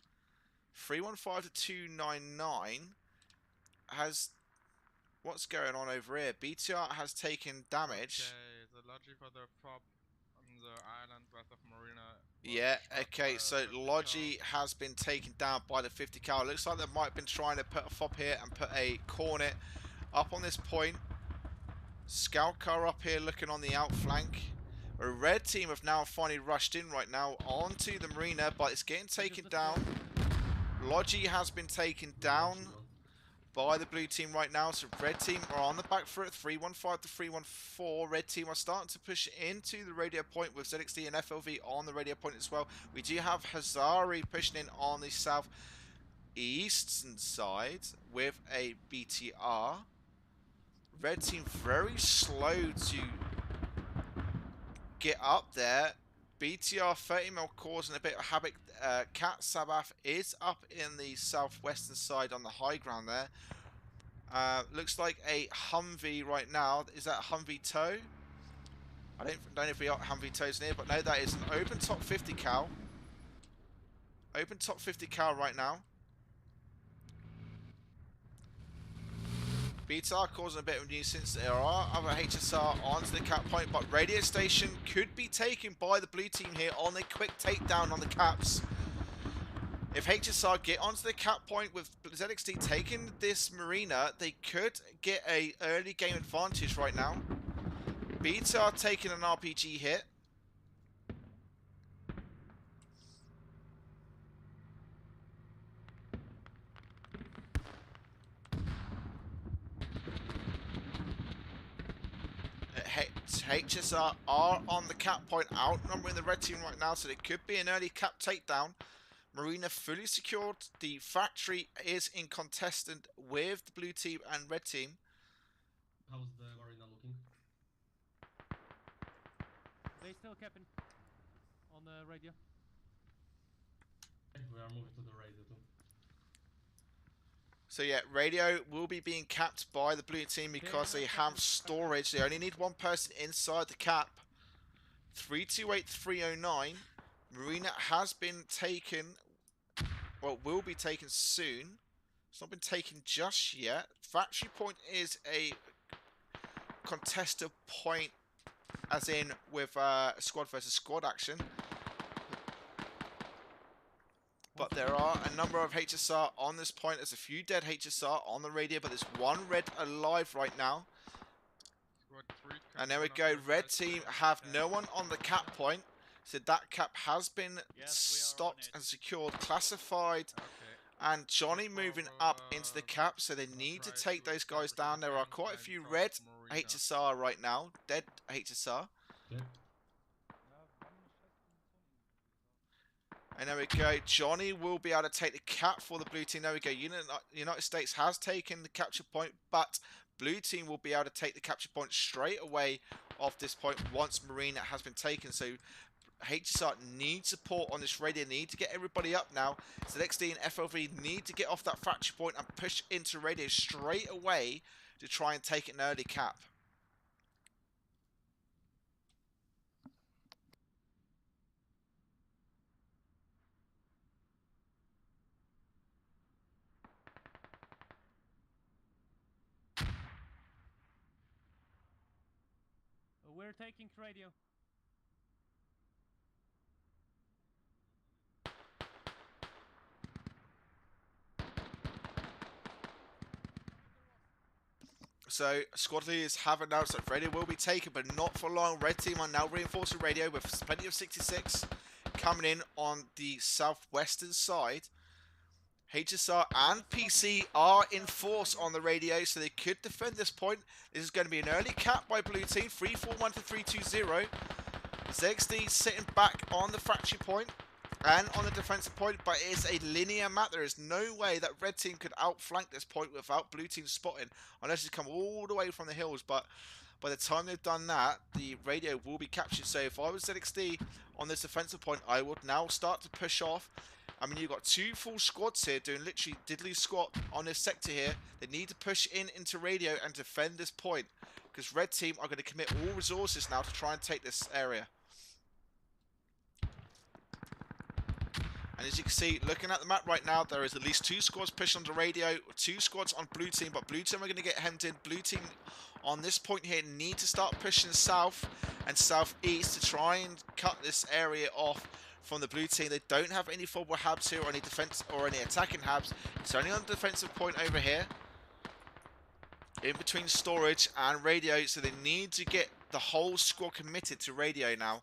315 to 299 has... What's going on over here? BTR has taken damage. Okay, the logic for the prop on the island west of Marina. Yeah, okay, so Logi has been taken down by the 50 cal. Looks like they might have been trying to put a fob here and put a cornet up on this point. Scout car up here looking on the outflank. A red team have now finally rushed in right now onto the marina, but it's getting taken down. Logi has been taken down by the blue team right now. So red team are on the back foot, 315 to 314. Red team are starting to push into the radio point with ZXD and FLV on the radio point as well. We do have Hazari pushing in on the south eastern side with a BTR. Red team very slow to get up there. BTR 30mm causing a bit of havoc. Cat Sabath is up in the southwestern side on the high ground there. Looks like a Humvee right now. Is that a Humvee tow? I don't know if we got Humvee tows near, but no, that is an open top 50 cal. Open top 50 cal right now. BTR causing a bit of a nuisance. There are other HSR onto the cap point, but radio station could be taken by the blue team here on a quick takedown on the caps. If HSR get onto the cap point with ZXD taking this marina, they could get a early game advantage right now. BTR taking an RPG hit. HSR are on the cap point, outnumbering the red team right now, so it could be an early cap takedown. Marina fully secured. The factory is in contestant with the blue team and red team. How's the marina looking? They still capping on the radio. We are moving to the radio too. So yeah, radio will be being capped by the blue team because they have storage. They only need one person inside the cap. 328309. Marina has been taken, well, will be taken soon. It's not been taken just yet. Factory point is a contested point, as in with squad versus squad action. But there are a number of HSR on this point. There's a few dead HSR on the radio, but there's one red alive right now. And there we go. Red team have no one on the cap point. So that cap has been stopped and secured, classified. And Johnny moving up into the cap. So they need to take those guys down. There are quite a few red HSR right now. Dead HSR. Yeah. And there we go. Johnny will be able to take the cap for the blue team. There we go. United States has taken the capture point, but blue team will be able to take the capture point straight away off this point once Marina has been taken. So HSR need support on this radio, need to get everybody up now. So XD and FLV need to get off that factory point and push into radio straight away to try and take an early cap. We're taking radio. So squad leaders have announced that radio will be taken, but not for long. Red team are now reinforcing radio with plenty of 66 coming in on the southwestern side. HSR and PC are in force on the radio, so they could defend this point. This is going to be an early cap by blue team, 341 to 320. ZXD sitting back on the factory point and on the defensive point, but it is a linear map. There is no way that red team could outflank this point without blue team spotting, unless they come all the way from the hills. But by the time they've done that, the radio will be captured. So if I was ZXD on this defensive point, I would now start to push off. I mean, you've got two full squads here doing literally diddly squat on this sector here. They need to push in into radio and defend this point, because red team are going to commit all resources now to try and take this area. And as you can see, looking at the map right now, there is at least two squads pushing on the radio, two squads on blue team, but blue team are going to get hemmed in. Blue team on this point here need to start pushing south and southeast to try and cut this area off from the blue team. They don't have any forward habs here or any defense or any attacking habs. It's only on the defensive point over here, in between storage and radio, so they need to get the whole squad committed to radio now.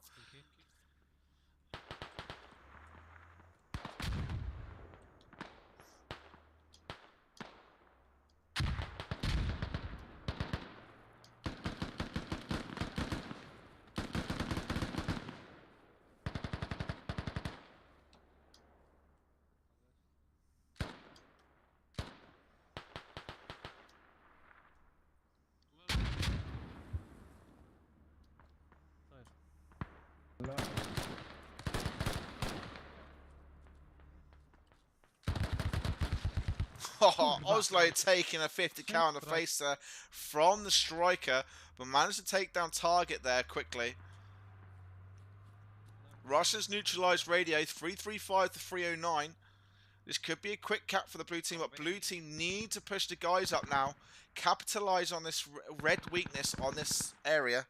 Oh, Oslo taking a 50 cal on the face there from the striker, but managed to take down target there quickly. Russians neutralized radio 335 to 309. This could be a quick cap for the blue team, but blue team need to push the guys up now, capitalize on this red weakness on this area.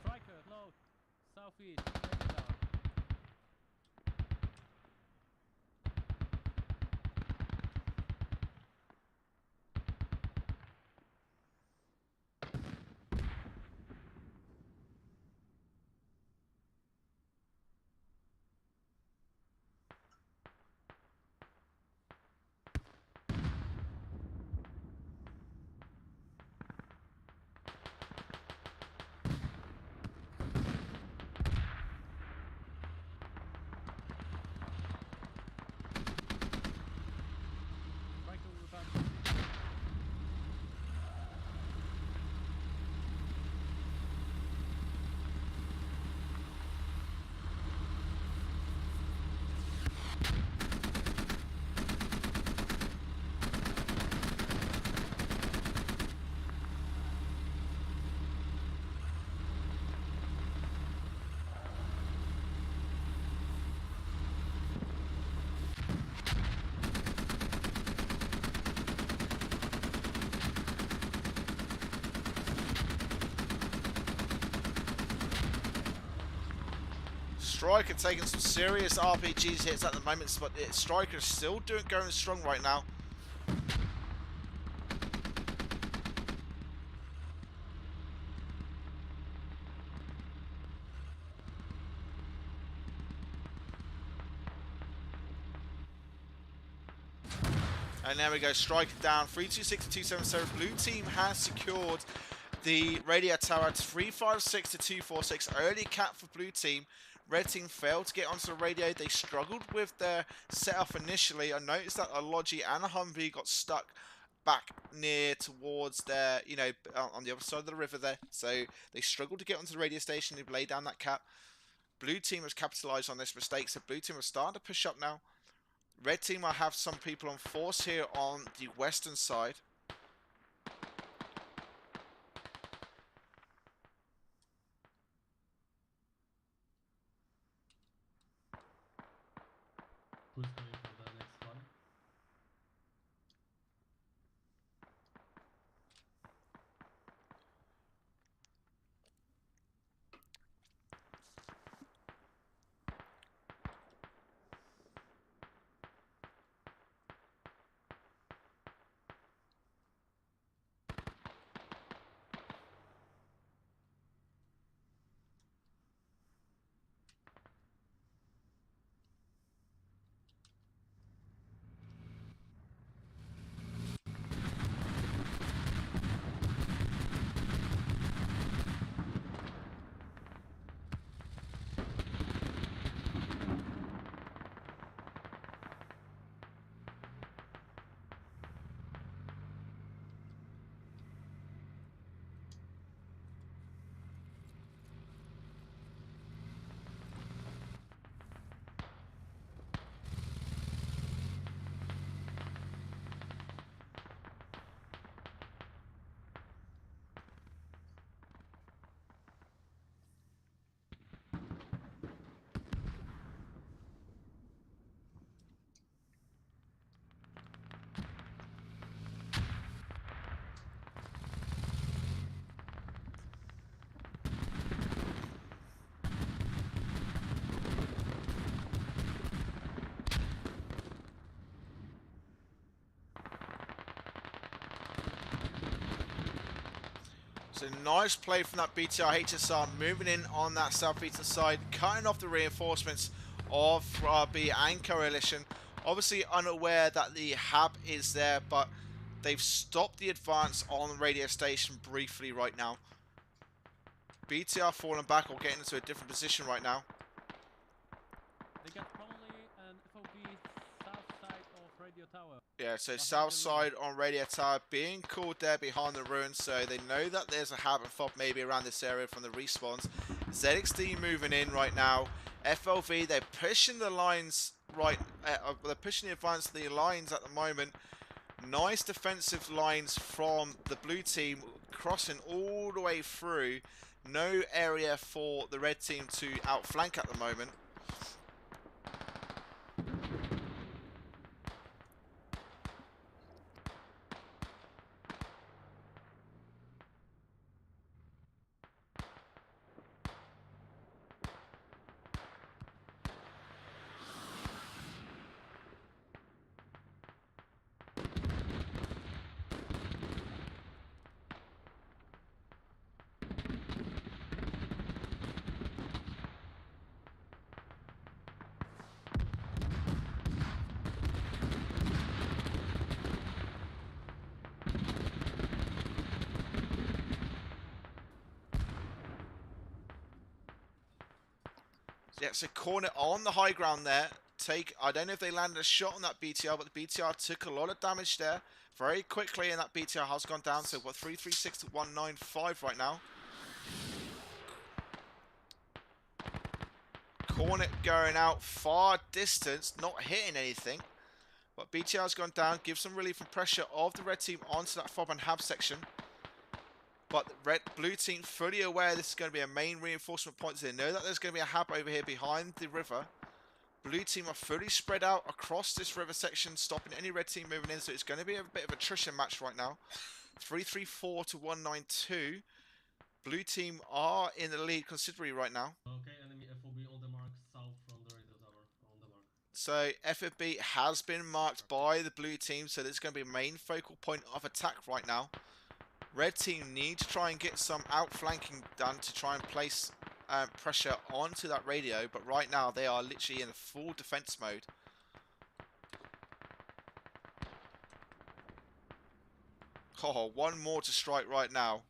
Striker, low. Southeast. Take it down. Striker will return. Striker taking some serious RPGs hits at the moment, but Striker is still going strong right now. And there we go, Striker down, 326 to 277. Blue team has secured the radio tower to 356 to 246. Early cap for blue team. Red team failed to get onto the radio. They struggled with their setup initially. I noticed that a Logi and a Humvee got stuck back near towards their, you know, on the other side of the river there. So they struggled to get onto the radio station. They've laid down that cap. Blue team has capitalized on this mistake, so blue team are starting to push up now. Red team will have some people on force here on the western side. Who's going for the next one? So nice play from that BTR HSR, moving in on that southeastern side, cutting off the reinforcements of RB and Coalition. Obviously unaware that the hab is there, but they've stopped the advance on the radio station briefly right now. BTR falling back or getting into a different position right now. They got only an FOB south side of radio tower. Yeah, so Behind south the side on radio tower being called there behind the ruins, so they know that there's a hab and fob maybe around this area from the respawns. ZXD moving in right now. FLV, they're pushing the lines right, they're pushing the advance of the lines at the moment. Nice defensive lines from the blue team, crossing all the way through. No area for the red team to outflank at the moment. Yeah, so corner on the high ground there. I don't know if they landed a shot on that BTR, but the BTR took a lot of damage there very quickly, and that BTR has gone down. So what, 336 to 195 right now. Cornet going out far distance, not hitting anything. But BTR's gone down, gives some relief and pressure of the red team onto that fob and hab section. But the blue team fully aware this is going to be a main reinforcement point. So they know that there's going to be a hab over here behind the river. Blue team are fully spread out across this river section, stopping any red team moving in. So it's going to be a bit of a attrition match right now. 334 to 192. Blue team are in the lead considerably right now. Okay, enemy FOB on the mark south from the radio tower. On the mark. So FFB has been marked by the blue team. So this is going to be a main focal point of attack right now. Red team need to try and get some outflanking done to try and place pressure onto that radio, but right now they are literally in a full defense mode. Oh, one more to strike right now.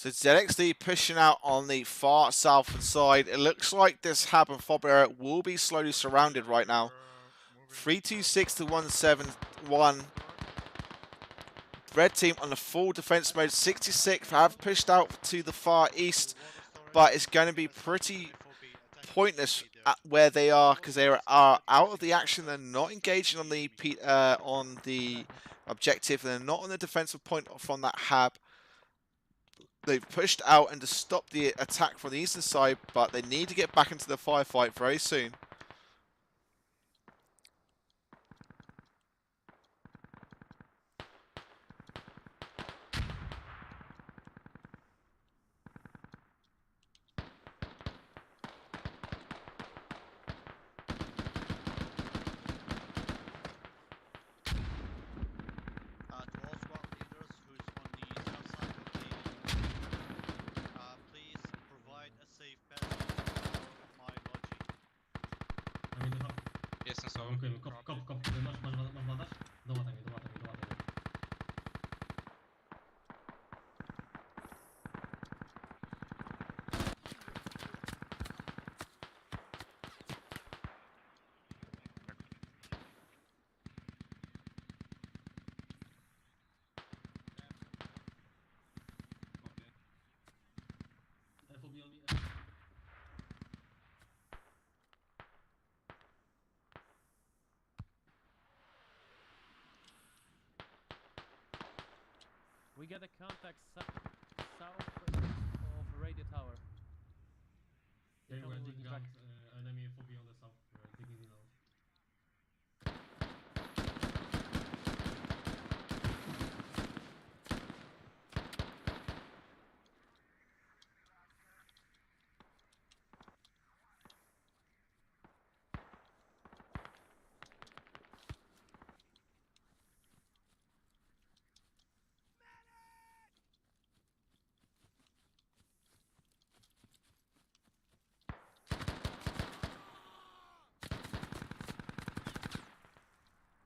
So ZXD pushing out on the far southern side. It looks like this hub and fob area will be slowly surrounded right now. 326 to 171. Red team on the full defense mode. 66 have pushed out to the far east, but it's going to be pretty pointless at where they are because they are out of the action. They're not engaging on the objective. They're not on the defensive point from that hab. They've pushed out and to stop the attack from the eastern side, but they need to get back into the firefight very soon. To all squad leaders who's on the south side of the please provide a safe passage for my lodging. I'm in the hub. Jestem z tobą. Blokujemy, kop. Masz bandaż? Dołataj mnie. FOB on me. We get a contact south of radio tower. Yeah, we're Coming with digging the out track. enemy FOB on the south. We're digging it out.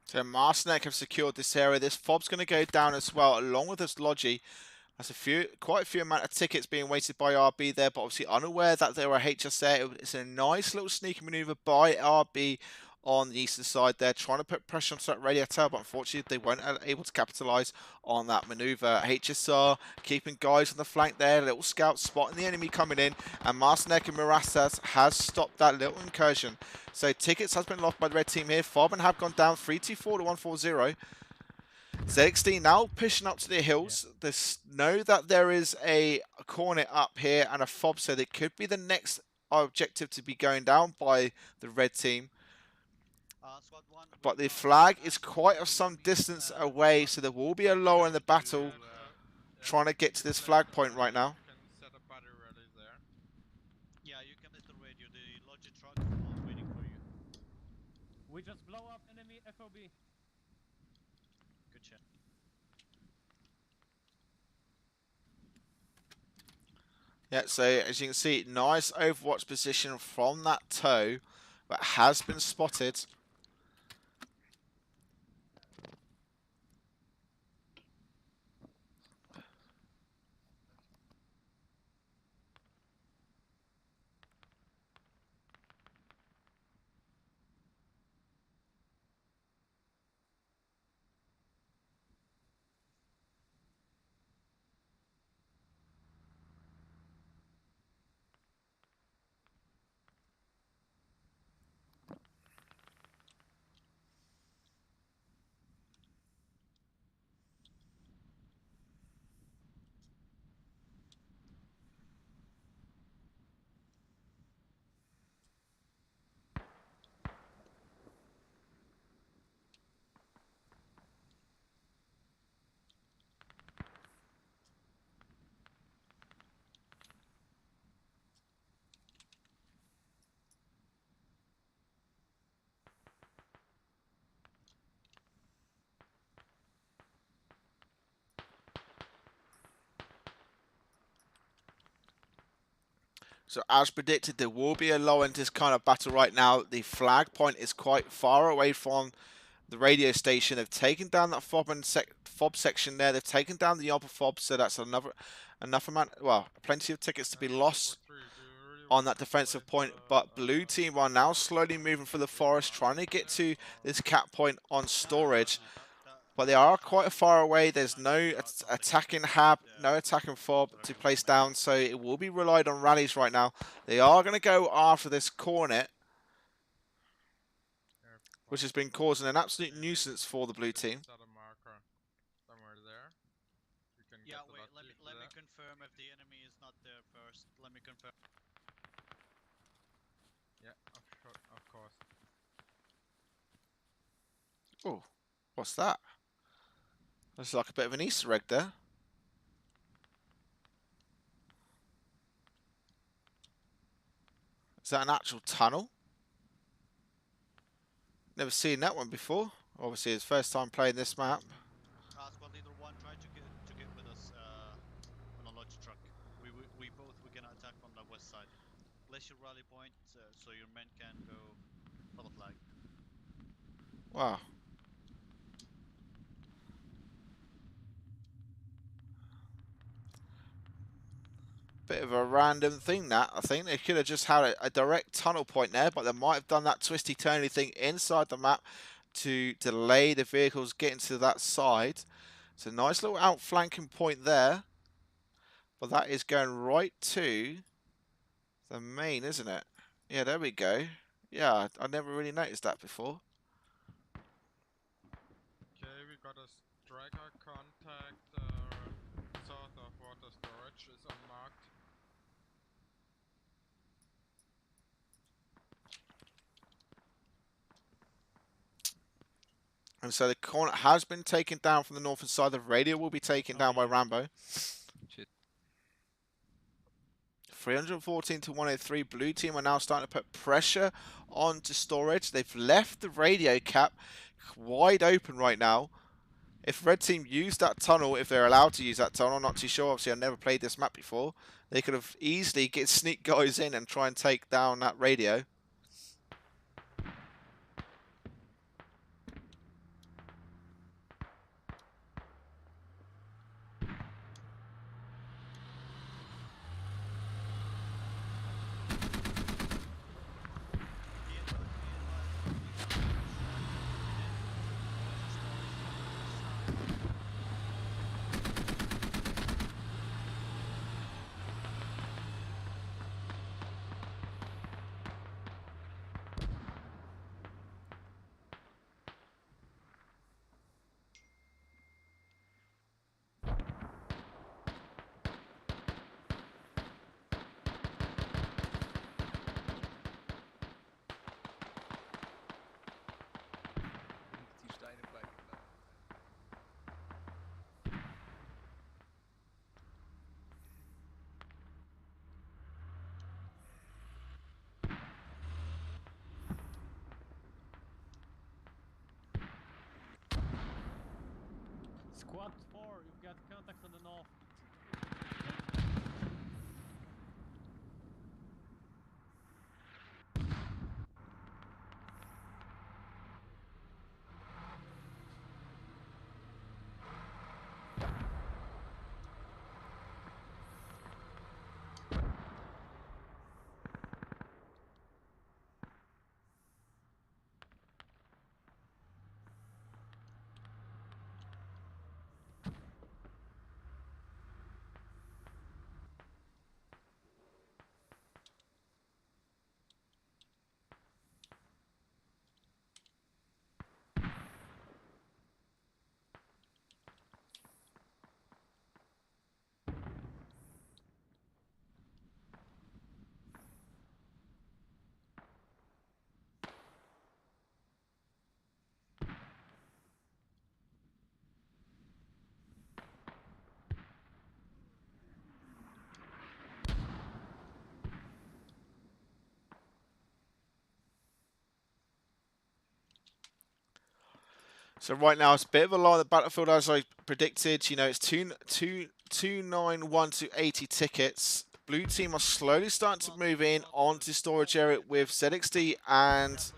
So Marcinek have secured this area. This fob's going to go down as well, along with this Logi. That's quite a few amount of tickets being weighted by RB there, but obviously unaware that there were HS there. It's a nice little sneaky maneuver by RB on the eastern side there, trying to put pressure onto that radio tower, but unfortunately they weren't able to capitalize on that maneuver. HSR keeping guys on the flank there, little scout spotting the enemy coming in, and Marcinek and Mirastas has stopped that little incursion. So tickets has been lost by the red team here. Fob and have gone down 324 to 140. ZXD now pushing up to the hills. They know that there is a cornet up here and a fob, so they could be the next objective to be going down by the red team. Squad 1, But the flag is quite of some distance away, so there will be a lower in the battle trying to get to this flag point right now. You can set a battery rally there. yeah, you can hit the radio. The logi truck is waiting for you. We just blow up enemy FOB. Good shot. Yeah, so as you can see, nice overwatch position from that tow, but has been spotted. So as predicted, there will be a low in this kind of battle right now. The flag point is quite far away from the radio station. They've taken down that fob section there. They've taken down the upper fob, so that's enough amount. Well, plenty of tickets to be lost on that defensive point. But blue team are now slowly moving through the forest, trying to get to this cap point on storage. But they are quite far away. There's no attacking hab, no attacking fob to place down, so it will be relied on rallies right now. They are going to go after this cornet, which has been causing an absolute nuisance for the blue team. Set a marker somewhere there. You can Yeah, get the wait, let me logic to that. confirm if the enemy is not there first. Let me confirm. Yeah, of course. Oh, what's that? Looks like a bit of an Easter egg there. Is that an actual tunnel? Never seen that one before. Obviously, it's first time playing this map. Squad leader 1, try to get with us on a lodge truck. We gonna attack from the west side. Place your rally point so your men can go for the flag. Wow. Bit of a random thing that. I think they could have just had a direct tunnel point there, but they might have done that twisty-turny thing inside the map to delay the vehicles getting to that side. It's a nice little outflanking point there. But that is going right to the main, isn't it? Yeah, there we go. Yeah, I never really noticed that before. Okay, we got a striker contact south of water storage is unmarked. And so the corner has been taken down from the northern side. The radio will be taken down by Rambo. Shit. 314 to 103. Blue team are now starting to put pressure onto storage. They've left the radio cap wide open right now. If red team used that tunnel, if they're allowed to use that tunnel, I'm not too sure. Obviously, I've never played this map before. They could have easily get sneak guys in and try and take down that radio. Die Steine bleiben da. Squad 4, you've got contact on the north. So right now it's a bit of a lie on the battlefield as I predicted. You know, it's 291 to 80 tickets. Blue team are slowly starting to move in onto storage area with ZXD and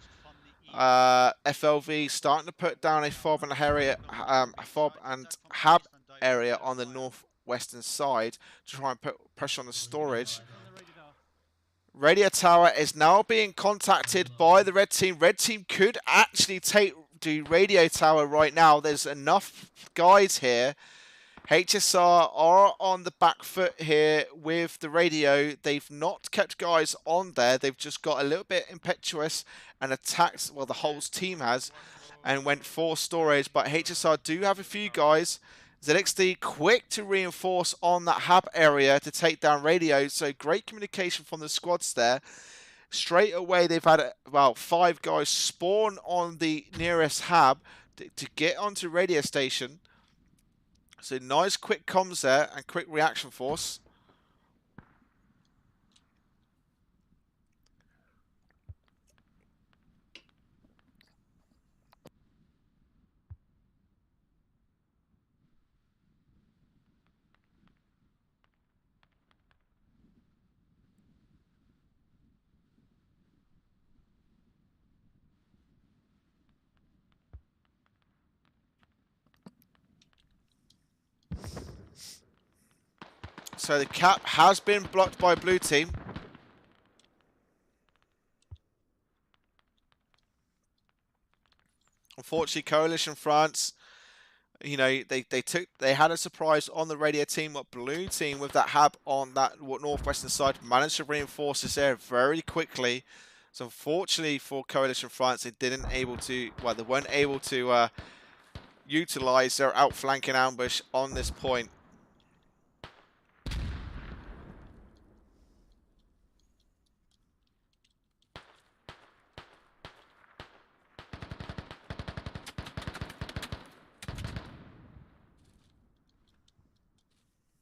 FLV starting to put down a fob and a fob and hab area on the northwestern side to try and put pressure on the storage. On the radio tower. Radio tower is now being contacted by the red team. Red team could actually take the radio tower right now. There's enough guys here. HSR are on the back foot here with the radio. They've not kept guys on there. They've just got a little bit impetuous and attacked, well, the whole team has, and went for storage. But HSR do have a few guys. ZXD quick to reinforce on that hub area to take down radio. So great communication from the squads there. Straight away, they've had about 5 guys spawn on the nearest hub to get onto radio station. So nice quick comms there and quick reaction force. So the cap has been blocked by blue team. Unfortunately, Coalition France, you know, they had a surprise on the radio team, but blue team with that hab on that northwestern side managed to reinforce this area very quickly. So unfortunately for Coalition France, they weren't able to utilize their outflanking ambush on this point.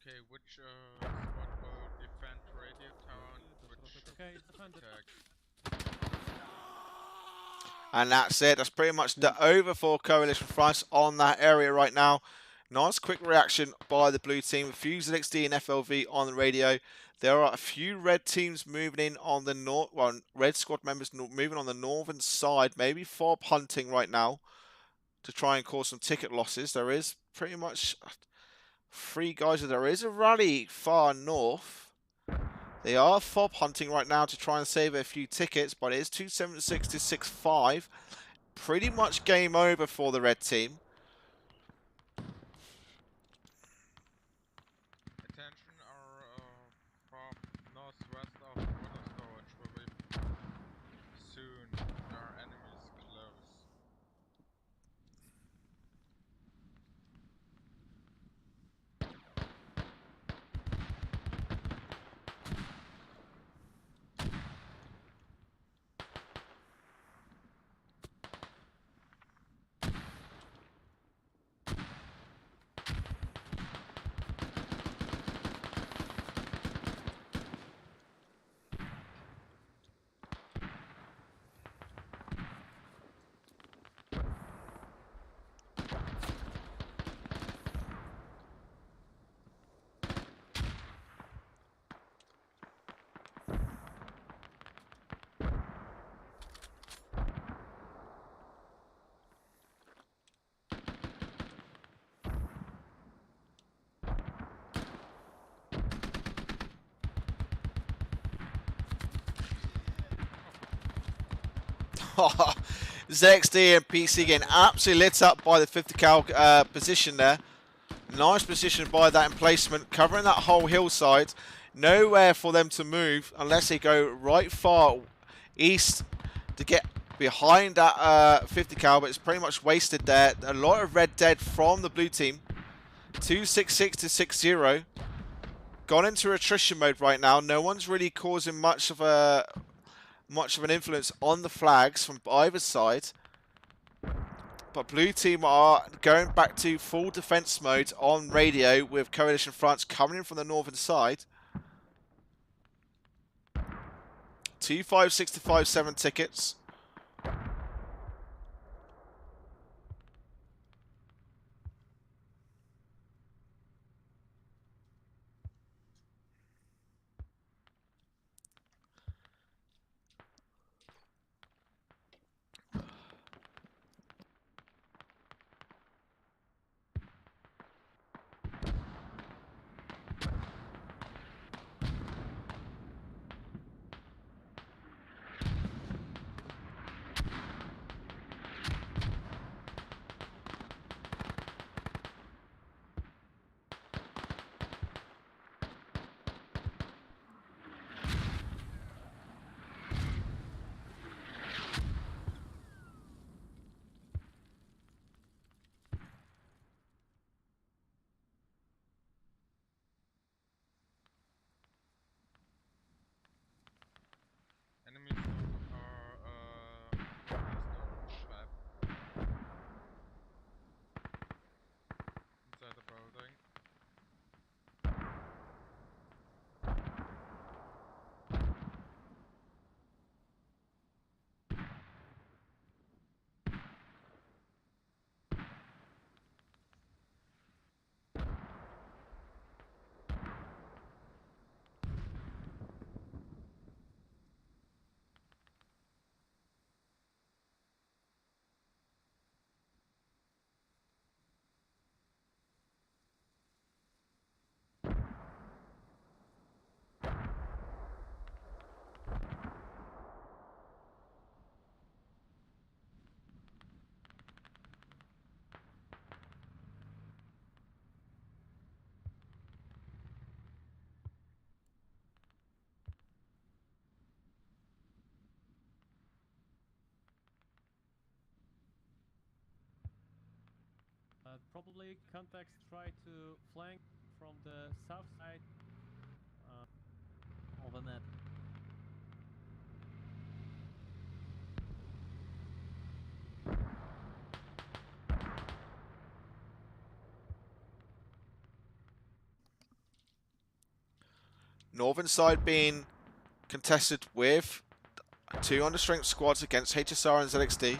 Okay, which squad will defend radio tower? Which Okay, it's defended. And that's it. That's pretty much the over for Coalition France on that area right now. Nice quick reaction by the blue team. A few ZXD and FLV on the radio. There are a few red teams moving in on the north. Well, red squad members moving on the northern side. Maybe fob hunting right now to try and cause some ticket losses. There is pretty much 3 guys. There is a rally far north. They are fob hunting right now to try and save a few tickets, but it is 276 to 65. Pretty much game over for the red team. attention are from northwest of water storage will be soon. Our enemies close. ZXD and PC getting absolutely lit up by the 50 cal position there. Nice position by that emplacement, covering that whole hillside. Nowhere for them to move unless they go right far east to get behind that 50 cal, but it's pretty much wasted there. A lot of red dead from the blue team. 266 to 60. Gone into attrition mode right now. No one's really causing much of an influence on the flags from either side. But blue team are going back to full defense mode on radio with Coalition France coming in from the northern side. 256 to 57 tickets. Probably contacts try to flank from the south side of the net. Northern side being contested with 2 understrength squads against HSR and ZXD.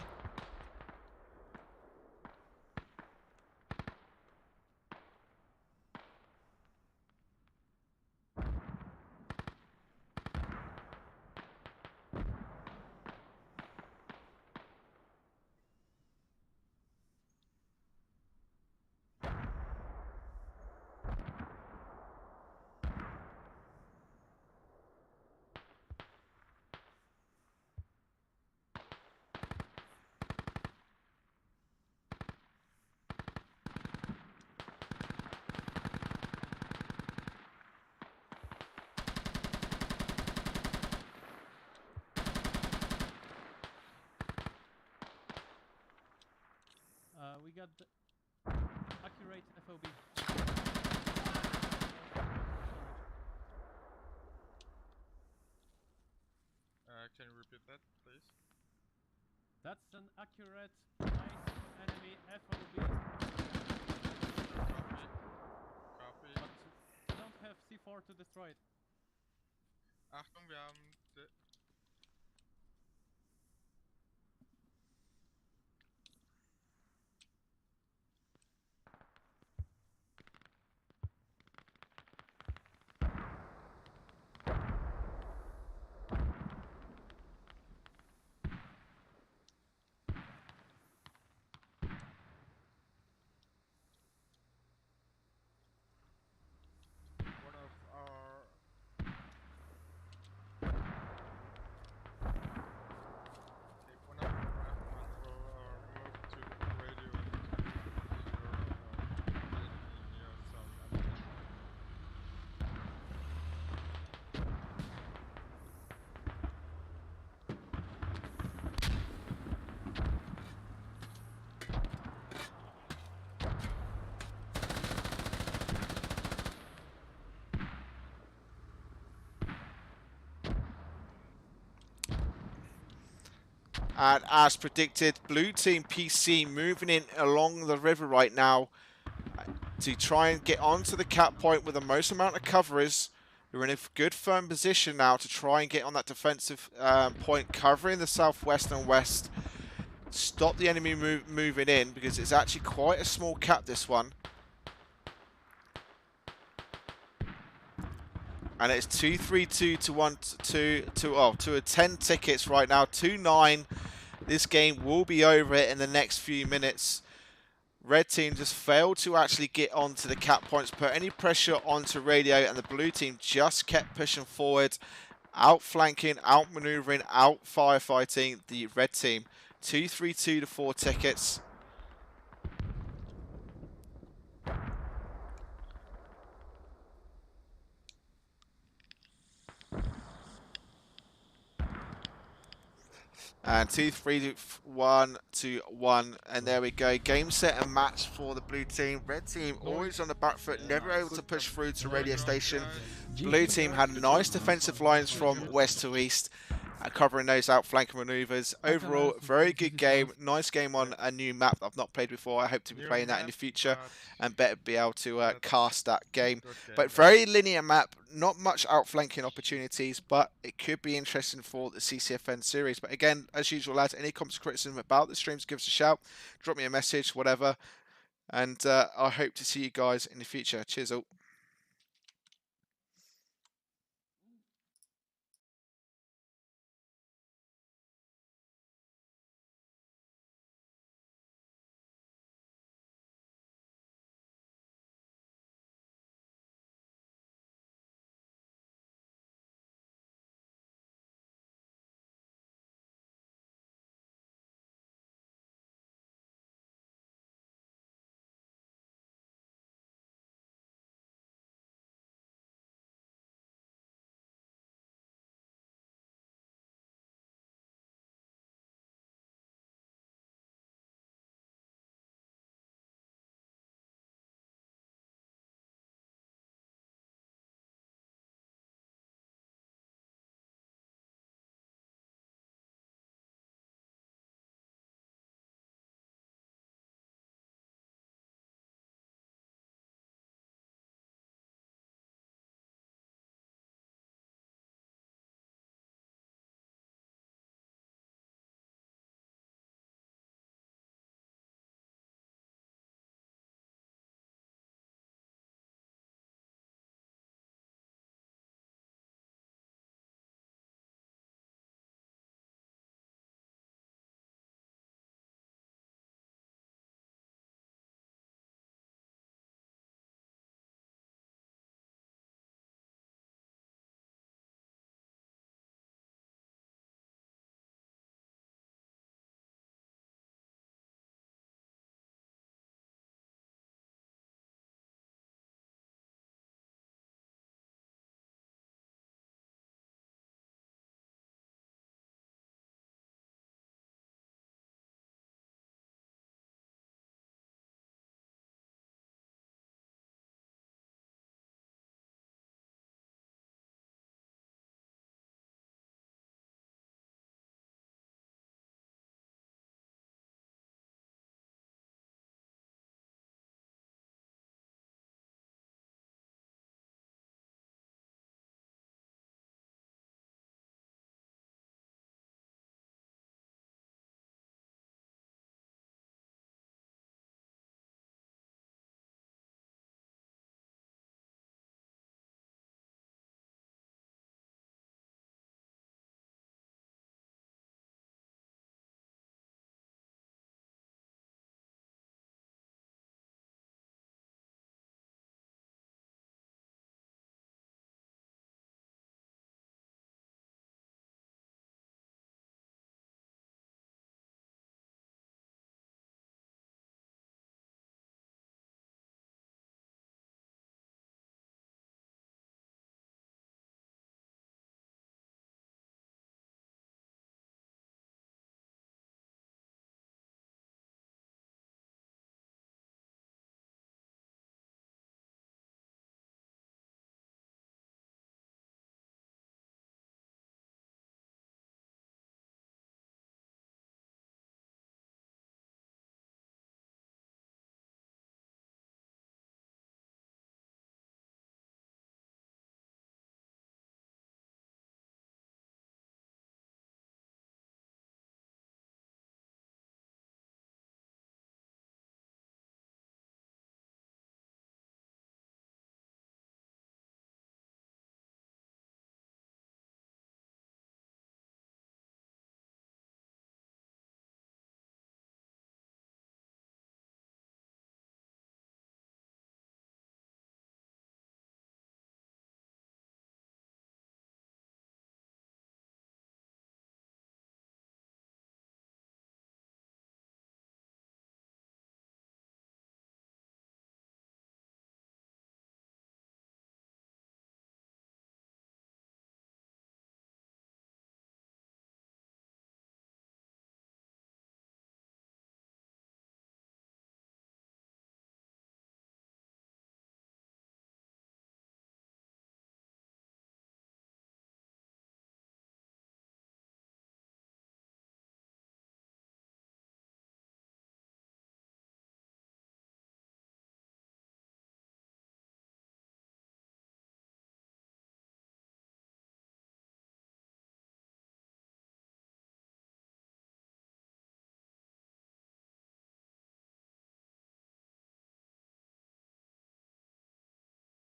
We got the accurate FOB. Can you repeat that, please? That's an accurate nice enemy FOB. Copy. But we don't have C4 to destroy it. Achtung, wir haben one of our riflemen will move to the radio and your enemy near some ammunition. And as predicted, blue team PC moving in along the river right now to try and get onto the cap point with the most amount of coverers. We're in a good firm position now to try and get on that defensive point, covering the southwest and west. Stop the enemy moving in, because it's actually quite a small cap, this one. And it's 2-3-2 to 1 to 10 tickets right now. 2-9. This game will be over in the next few minutes. Red team just failed to actually get onto the cap points, put any pressure onto radio, and the blue team just kept pushing forward, outflanking, outmaneuvering, out firefighting the red team. 2-3-2 to 4 tickets. And 2-3-1 to 1, and there we go. Game, set, and match for the blue team. Red team always on the back foot, never able to push through to radio station. Blue team had nice defensive lines from west to east, covering those outflanking maneuvers. Overall, very good game. Nice game on a new map that I've not played before. I hope to be playing that in the future and better be able to cast that game. But very linear map, not much outflanking opportunities, but it could be interesting for the CCFN series. But again, as usual, lads, any comments or criticism about the streams, give us a shout, drop me a message, whatever. And I hope to see you guys in the future. Cheers all.